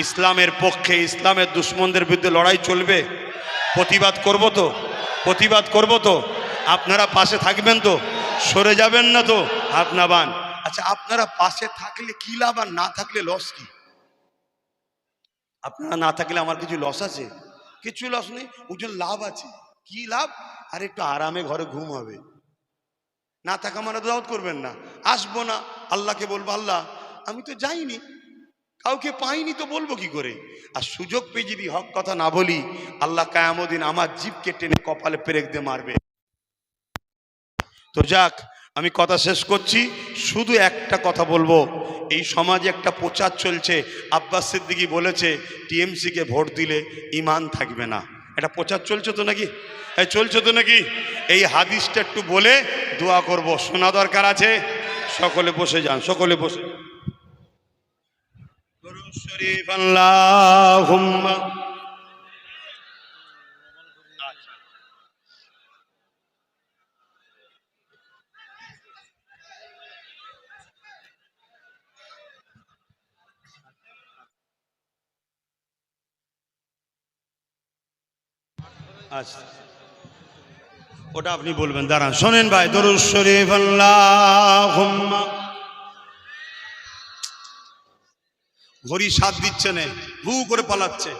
ইসলামের পক্ষে, ইসলামের দুশ্মনদের বিরুদ্ধে লড়াই চলবে, প্রতিবাদ করব তো, প্রতিবাদ করব তো। আপনারা পাশে থাকবেন তো, সরে যাবেন না তো, হাত নাবান। আচ্ছা আপনারা পাশে থাকলে কি লাভ, আর না থাকলে লস কি? আপনারা না থাকলে আমার কিছু লস আছে? কিছু লস নেই, ওজন লাভ আছে। কি লাভ? আর একটু আরামে ঘরে ঘুম হবে। না থাকা মানে দাওয়াত করবেন না, আসবো না, আল্লাহকে বলবো আল্লাহ আমি তো যাইনি, কাউকে পাইনি, তো বলবো কি করে? আর সুযোগ পেয়ে যদি হক কথা না বলি, আল্লাহ কিয়ামত দিন আমার জিভকে টেনে কপালে পেরেক দিয়ে মারবে। তো যাক, আমি কথা শেষ করছি, শুধু একটা কথা বলবো, এই সমাজে একটা প্রচার চলছে, আব্বাস সিদ্দিকী বলেছে টিএমসিকে ভোট দিলে ঈমান থাকবে না। এটা প্রচার চলছে তো নাকি? চলছে তো নাকি? এই হাদিসটা একটু বলে দোয়া করব, শোনা দরকার আছে। সকলে বসে যান, সকলে বসে। দুরূদ শরীফ আল্লাহুম্মা। আচ্ছা ওটা আপনি বলবেন, দাঁড়ান শোনেন ভাই। দুরূদ শরীফ আল্লাহুম্মা। ঘড়ি সাথ দিচ্ছে না, হু করে পালাচ্ছে।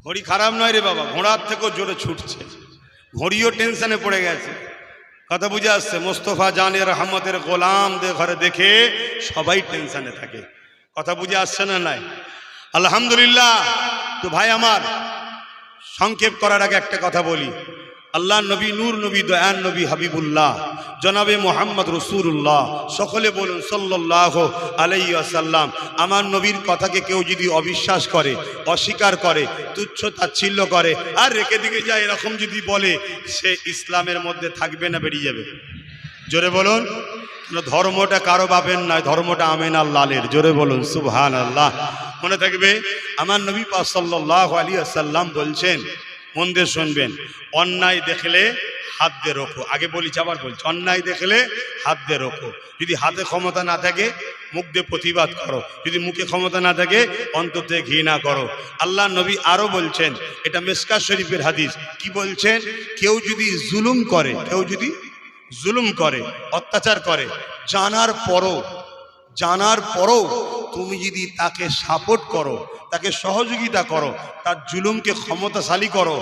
ঘড়ি খারাপ নয় রে বাবা, ঘোড়ার থেকেও জোরে ছুটছে। ঘড়িও টেনশনে পড়ে গেছে। কথা বুঝে আসছে? মোস্তফা জানের রহমতের গোলামদের ঘরে দেখে সবাই টেনশনে থাকে। কথা বুঝে আসছে না নাই? আলহামদুলিল্লাহ। তো ভাই আমার, সংক্ষেপ করার আগে একটা কথা বলি। আল্লাহ নবী, নূর নবী, দয়ান নবী, হাবিবুল্লাহ জনাবে মোহাম্মদ রসুল্লাহ, সকলে বলুন সাল্লাল্লাহু আলাইহি ওয়াসাল্লাম। আমার নবীর কথাকে কেউ যদি অবিশ্বাস করে, অস্বীকার করে, তুচ্ছ তাচ্ছিল্য করে, আর রেখে দিকে যায়, এরকম যদি বলে, সে ইসলামের মধ্যে থাকবে না, বেরিয়ে যাবে। জোরে বলুন। ধর্মটা কারো বাপের নয়, ধর্মটা আমিন আল্লাহের। জোরে বলুন সুবহানাল্লাহ। মনে থাকবে, আমার নবী পাক সাল্লাল্লাহু আলাইহি ওয়াসাল্লাম বলছেন, মন দিয়ে শুনবেন, অন্যায় দেখলে হাত দিয়ে রোখো। আগে বলেছি, আবার বলছি, অন্যায় দেখলে হাত দিয়ে রোখো। যদি হাতে ক্ষমতা না থাকে মুখ দিয়ে প্রতিবাদ করো, যদি মুখে ক্ষমতা না থাকে অন্তর থেকে ঘৃণা করো। আল্লাহ নবী আরো বলছেন, এটা মিশকাত শরীফের হাদিস, কি বলছেন? কেউ যদি জুলুম করে, কেউ যদি জুলুম করে, অত্যাচার করে, জানার পরও তুমি যদি তাকে সাপোর্ট করো, তাকে সহযোগিতা করো, তার জুলুমকে ক্ষমতাশালী করো,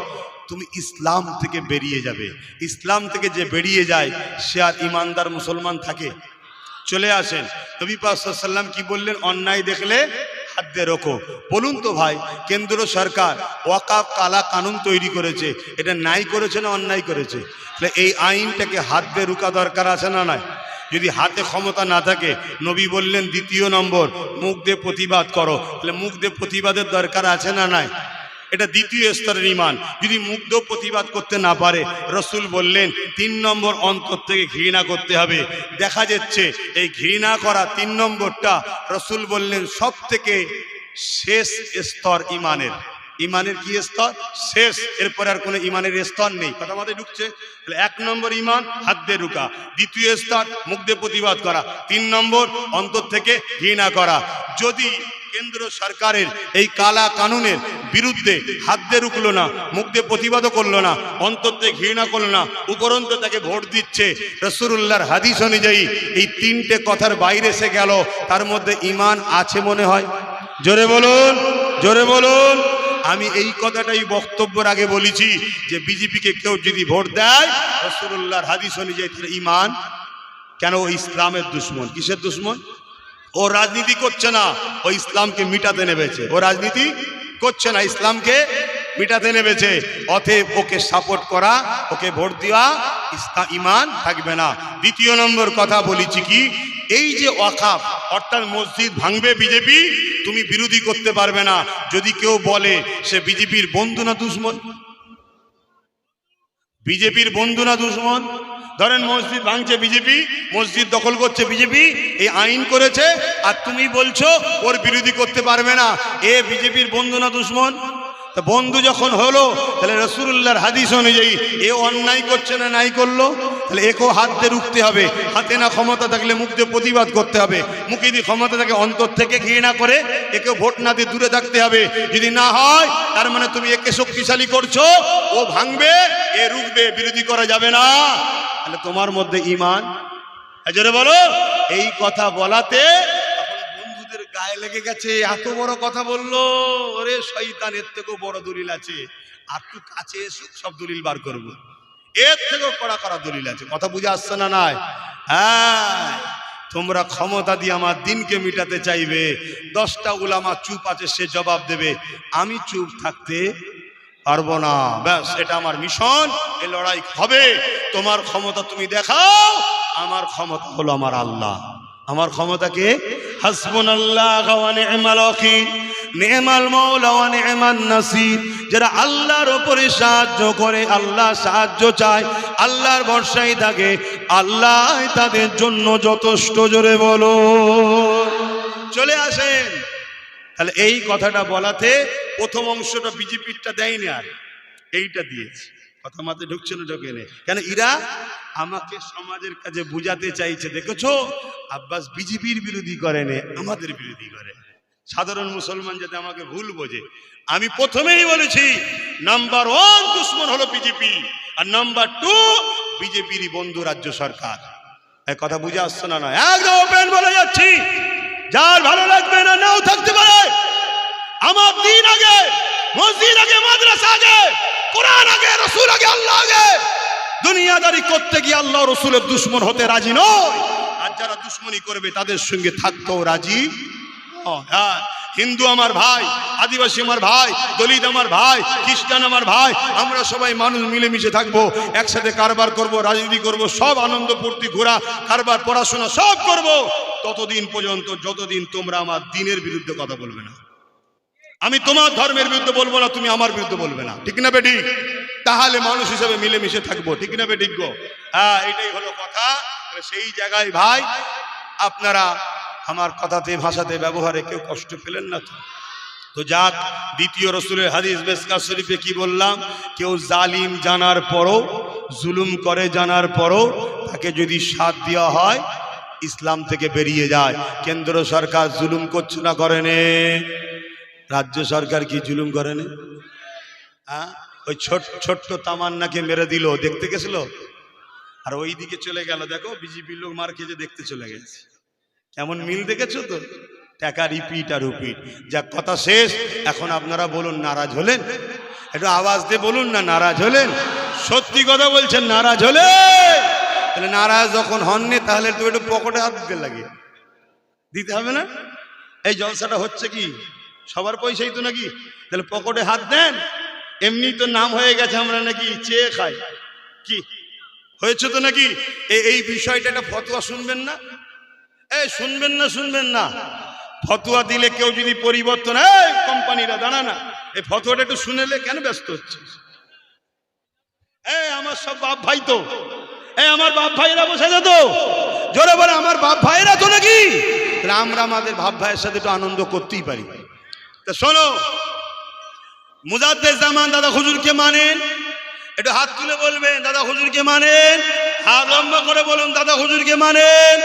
তুমি ইসলাম থেকে বেরিয়ে যাবে। ইসলাম থেকে যে বেরিয়ে যায় সে আর ইমানদার মুসলমান থাকে? চলে আসেন, নবী পাক সাল্লাল্লাহু আলাইহি ওয়াসাল্লাম কি বললেন? অন্যায় দেখলে হাত দিয়ে রোখো। বলুন তো ভাই, কেন্দ্র সরকার ওয়াকাফ কালা কানুন তৈরি করেছে, এটা ন্যায় করেছে না অন্যায় করেছে? তাহলে এই আইনটাকে হাত দিয়ে রুকা দরকার আছে না নাই? যদি হাতে ক্ষমতা না থাকে, নবী বললেন দ্বিতীয় নম্বর মুখ দিয়ে প্রতিবাদ করো, তাহলে মুখ দিয়ে প্রতিবাদের দরকার আছে না নাই? এটা দ্বিতীয় স্তরের ঈমান। যদি মুখ দিয়ে প্রতিবাদ করতে না পারে, রসুল বললেন 3 নম্বর অন্তর থেকে ঘৃণা করতে হবে। দেখা যাচ্ছে এই ঘৃণা করা 3 নম্বরটা রসুল বললেন সব থেকে শেষ স্তর ঈমানের। ঈমানের কি স্তর? শেষ, এরপরে আর কোনো ঈমানের স্তর নেই। কথা মাথায় ঢুকছে? তাহলে 1 নম্বর ঈমান হাত দিয়ে রুকা, দ্বিতীয় স্তর মুখ দিয়ে প্রতিবাদ করা, 3 নম্বর অন্তর থেকে ঘৃণা করা। যদি কেন্দ্র সরকারের এই কালা কানুনের বিরুদ্ধে হাত দিয়ে রুকলো না, মুখ দিয়ে প্রতিবাদও করলো না, অন্তর থেকে ঘৃণা করলো না, উপরন্তু তাকে ভোট দিচ্ছে, রাসূলুল্লাহর হাদিস অনুযায়ী এই 3টে কথার বাইরে এসে গেল, তার মধ্যে ঈমান আছে মনে হয়? জোরে বলুন, জোরে বলুন। আমি এই কথাটাই বক্তব্যের আগে বলেছি যে বিজেপিকে কেউ যদি ভোট দেয়, রাসূলুল্লাহর হাদিস অনুযায়ী তার ঈমান কেন? ও ইসলামের দুশমন। কিসের দুশমন? ও রাজনীতি করছে না, ও ইসলামকে মিটাতে নেমেছে। ও রাজনীতি করছে না, ইসলামকে মিটাতে নেমেছে। অতএব ওকে সাপোর্ট করা, ওকে ভোট দেওয়া ঈমান থাকবে না। দ্বিতীয় নম্বর কথা বলেছি কি, এই যে ওয়াকাফ অর্থাৎ মসজিদ ভাঙবে বিজেপি, তুমি বিরোধী করতে পারবে না। যদি কেউ বলে সে বিজেপির বন্ধু না দুশমন? বিজেপির বন্ধু না দুশমন? ধরেন মসজিদ ভাঙছে বিজেপি, মসজিদ দখল করছে বিজেপি, এই আইন করেছে, আর তুমি বলছো ওর বিরোধী করতে পারবে না, এ বিজেপির বন্ধু না দুশমন? তা বন্ধু যখন হলো, তাহলে রাসূলুল্লাহর হাদিস অনুযায়ী এ অন্যায় করছে না নাই করলো, তাহলে একেও হাত দিয়ে রুখতে হবে। হাতে না ক্ষমতা থাকলে মুখ দিয়ে প্রতিবাদ করতে হবে, মুখে যদি ক্ষমতা থাকে অন্তর থেকে ঘৃণা করে একে ভোট না দিয়ে দূরে থাকতে হবে। যদি না হয় তার মানে তুমি একে শক্তিশালী করছো, ও ভাঙবে, এ রুখবে, বিরোধী করা যাবে না। তাহলে তোমার মধ্যে ঈমান জোরে বলো। এই কথা বলাতে বন্ধুদের গায়ে লেগে গেছে, এত বড় কথা বললো, ওরে শয়তানের থেকেও বড় দলিল আছে, আর তুই কাছে এসুক সব দলিল বার করবো, এর থেকেও কড়া কড়া দলিল আছে। কথা বুঝে আসছে না নাই? হ্যাঁ, তোমরা ক্ষমতা দিয়ে আমার দিনকে মিটাতে চাইবে, 10টা উলামা চুপ আছে, সে জবাব দেবে, আমি চুপ থাকতে পারবো না। ব্যাস, এটা আমার মিশন, এই লড়াই হবে। তোমার ক্ষমতা তুমি দেখাও, আমার ক্ষমতা হলো আমার আল্লাহ। আমার ক্ষমতাকে হাসবুনাল্লাহ ওয়া নি'মাল ওয়াকিল, নি'মাল মাওলা ওয়া নি'মান নাসির। যারা আল্লাহর উপরে সাহায্য করে, আল্লাহ সাহায্য চায়, আল্লাহর ভরসায় থাকে, আল্লাহ তাদের জন্য যথেষ্ট। জোরে বলো। চলে আসেন। তাহলে এই কথাটা বলাতে প্রথম অংশটা বিজেপিরটা দেয়নি, আর এইটা দিয়েছে। কথা মাথায় ঢুকছে না? ঢোকে নেই কেন? এরা আমাকে সমাজের কাছে বুঝাতে চাইছে, দেখেছো আব্বাস বিজেপির বিরোধী করেনি, আমাদের বিরোধী করে। সাধারণ মুসলমান যাতে আমাকে ভুল বোঝে, আমি প্রথমেই বলেছি নাম্বার 1 দুশমন হলো বিজেপি, আর নাম্বার 2 বিজেপিরই বন্ধু রাজ্য সরকার। এই কথা বুঝে আসছে না? নয়, একদম ওপেন বলে যাচ্ছি। যার ভালো লাগবে না নাও থাকতে পারে। আমার দিন আগে, মসজিদ আগে, মাদ্রাসা আগে, কোরআন আগে, রাসূল আগে, আল্লাহ আগে। দুনিয়াদারি করতে গিয়ে আল্লাহ রাসূলের দুশমন হতে রাজি নয়, আর যারা দুশমনি করবে তাদের সঙ্গে থাকতেও রাজি। হ্যাঁ, হিন্দু আমার ভাই, আদিবাসী আমার ভাই, দলিত আমার ভাই, খ্রিস্টান আমার ভাই, আমরা সবাই মানুষ মিলেমিশে থাকবো, একসাথে কারবার করব, রাজনীতি করব, সব আনন্দ ফুর্তি ঘোরা কারবার পড়াশোনা সব করব, ততদিন পর্যন্ত যতদিন তোমরা আমার দিনের বিরুদ্ধে কথা বলবে না। আমি তোমার ধর্মের বিরুদ্ধে বলবো না, তুমি আমার বিরুদ্ধে বলবে না, ঠিক না বেটি? তাহলে মানুষ হিসেবে মিলেমিশে থাকবো, ঠিক না বেটি গো? হ্যাঁ, এটাই হলো কথা। সেই জায়গায় ভাই আপনারা আমার কথাতে, ভাষাতে, ব্যবহারে কেউ কষ্ট পেলেন না তো? তো যাক, দ্বিতীয় রসুলের হাদিস মিসকাত শরীফে কি বললাম? কেউ জালিম জানার পরও, জুলুম করে জানার পরও তাকে যদি সাথ দেওয়া হয়, ইসলাম থেকে বেরিয়ে যায়। কেন্দ্র সরকার জুলুম করছে না, করেনি? রাজ্য সরকার কি জুলুম করেনি? হ্যাঁ, ওই ছোট্ট তামান্নাকে মেরে দিল, দেখতে গেছিল, আর ওই দিকে চলে গেল। দেখো বিজেপি লোক মার খেয়ে দেখতে চলে গেছে, কেমন মিল দেখেছো তো? টাকা রিপিট আর রিপিট। যা কথা শেষ। এখন আপনারা বলুন, নারাজ হলেন? একটু আওয়াজ দিয়ে বলুন না, নারাজ হলেন? সত্যি কথা বলছেন, নারাজ হলে? তাহলে নারাজ যখন হননি তাহলে তো একটু পকেটে হাত দিতে লাগে, দিতে হবে না? এই জলসাটা হচ্ছে কি সবার পয়সাই তো নাকি? তাহলে পকেটে হাত দেন। এমনি তো নাম হয়ে গেছে আমরা নাকি চেয়ে খাই, কি হয়েছে তো নাকি? এই বিষয়টা একটা ফতোয়া শুনবেন না? এই শুনবেন না ফতোয়া দিলে কেউ যদি পরিবর্তন, এই কোম্পানিরা দাঁড়া না, এই ফতোয়াটা একটু শুনেলে কেন ব্যস্ত হচ্ছিস? এই আমার সব বাপ ভাই তো, এই আমার বাপ ভাইরা বসে যেত, জোরে বলে আমার বাপ ভাইরা তো নাকি? তাহলে আমরা আমাদের বাপ ভাইয়ের সাথে একটু আনন্দ করতেই পারি। তা শোনো, মুজাদ্দেদ জামান দাদা হুজুরকে মানেন? একটু হাত তুলে বলবেন দাদা হুজুরকে মানেন? হাত লম্বা করে বলুন দাদা হুজুরকে মানেন?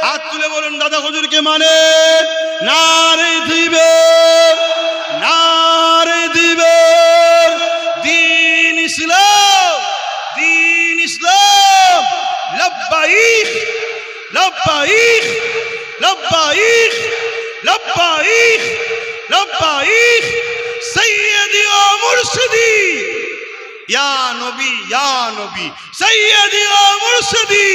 হাত তুলে বলুন দাদা হুজুরকে মানেন? নারে দিবে, নারে দিবে, দিন ইসলাম, দিন ইসলাম, লব্বাইক লব্বাইক লব্বাইক লব্বাইক লব্বাইক সৈয়দি ও মুর্শিদি, ইয়া নবী ইয়া নবী, সৈয়দি ও মুর্শিদি।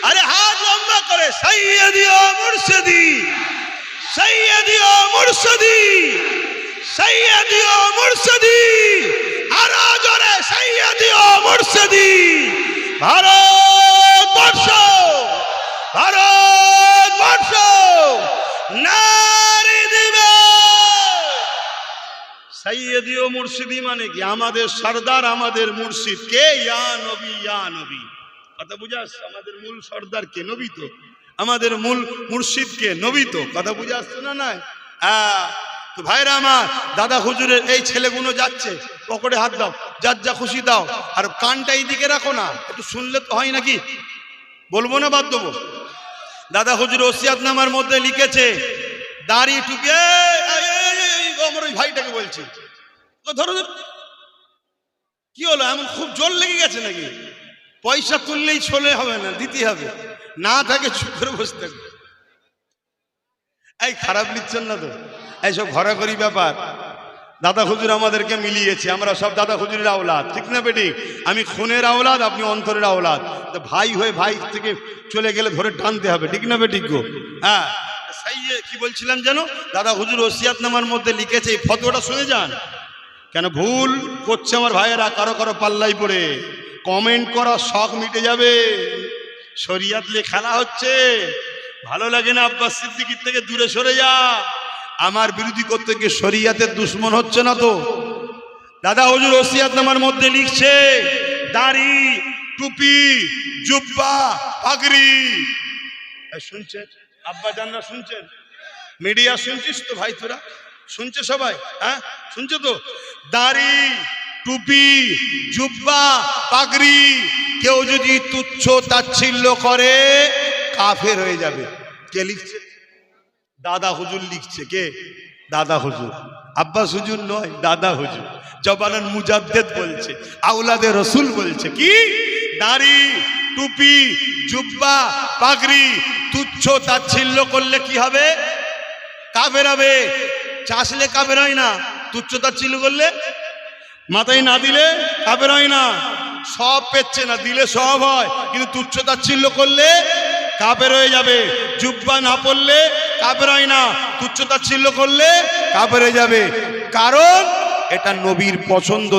আরে হাত লম্বা করে, সৈয়দি ও মুর্শিদি, সৈয়দি ও মুর্শিদি, সৈয়দি ও মুর্শিদি, আরো জোরে সৈয়দি ও মুর্শিদি। ভারতবর্ষ, ভারতবর্ষ নারে দিবে। সৈয়দি ও মুর্শিদি মানে কি? আমাদের সর্দার, আমাদের মুর্শিদ কে? ইয়া নবী ইয়া নবী। কথা বুঝাস? আমাদের মূল সর্দার কে? নবী তো। আমাদের মূল মুর্শিদ কে? নবী তো। কথা বুঝে আসছে না? নাই? হ্যাঁ। তো ভাইরা আমার, দাদা হুজুরের এই ছেলেগুলো যাচ্ছে, পকেটে হাত দাও, যার যা খুশি দাও, আর কানটা এইদিকে রাখো না, একটু শুনলে তো হয় নাকি? বলবো না বাদ দেবো? দাদা হুজুর ওসিয়াতনামার মধ্যে লিখেছে, দাড়ি টুপি, আমার ওই ভাইটাকে বলছি, ধরো কি হলো, এমন খুব জোর লেগে গেছে নাকি? পয়সা তুললেই চলে হবে না, দিতে হবে, না থাকে চুপ করে বসে থাকবে। এই খারাপ নিচ্ছেন না তো? এইসব ঘোরাঘুরি ব্যাপার দাদা হুজুর আমাদেরকে মিলিয়েছে, আমরা সব দাদা হুজুরের আওলাদ, ঠিক না বেটি? আমি খুনের আওলাদ, আপনি অন্তরের আওলাদ। তো ভাই হয়ে ভাই থেকে চলে গেলে ধরে টানতে হবে, ঠিক না বেটি গো? হ্যাঁ। কি বলছিলাম যেন? দাদা হুজুর ওসিয়াতনামার মধ্যে লিখেছে, এই ফতোয়াটা শুনে যান। কেন ভুল করছে আমার ভাইয়েরা, কারো কারো পাল্লাই পড়ে কমেন্ট করা শখ মিটে যাবে। শরিয়াত নিয়ে খেলা হচ্ছে, ভালো লাগে না? আব্বাস সিদ্দিকীর থেকে দূরে সরে যা। আমার বিরোধী করতে গিয়ে শরিয়াতের দুশ্মন হচ্ছে না তো? দাদা হুজুর ওসিয়াতনামার মধ্যে লিখছে, দাড়ি টুপি জুব্বা পাগড়ি। শুনছেন আব্বা জানরা? শুনছেন? মিডিয়া শুনছিস তো ভাই? তোরা শুনছে সবাই? হ্যাঁ শুনছে তো? দাড়ি টুপি জুব্বা পাগড়ি কেউ যদি তুচ্ছ তাচ্ছিল্য করে কাফের হয়ে যাবে। কে লিখছে? দাদা হুজুর লিখছে। কে? দাদা হুজুর। আব্বাস হুজুর নয়, দাদা হুজুর। জবানান মুজাদ্দেদ বলছে, আওলাদে রসুল বলছে কি? দাড়ি টুপি জুব্বা পাগড়ি তুচ্ছ তাচ্ছিল্য করলে কি হবে? কাফের হবে। চাষলে কাফের হয় না, তুচ্ছ তাচ্ছিল্য করলে, মাথায় না দিলে কাফের হয় না। সব পেচ্ছে না, দিলে সব হয়, কিন্তু তুচ্ছ তাচ্ছিল্য করলে কাফের হয়ে যাবে। জুব্বা না পড়লে কাফের হয় না, তুচ্ছ তাচ্ছিল্য করলে কাফের হয়ে যাবে। কারণ এটা নবীর পছন্দ।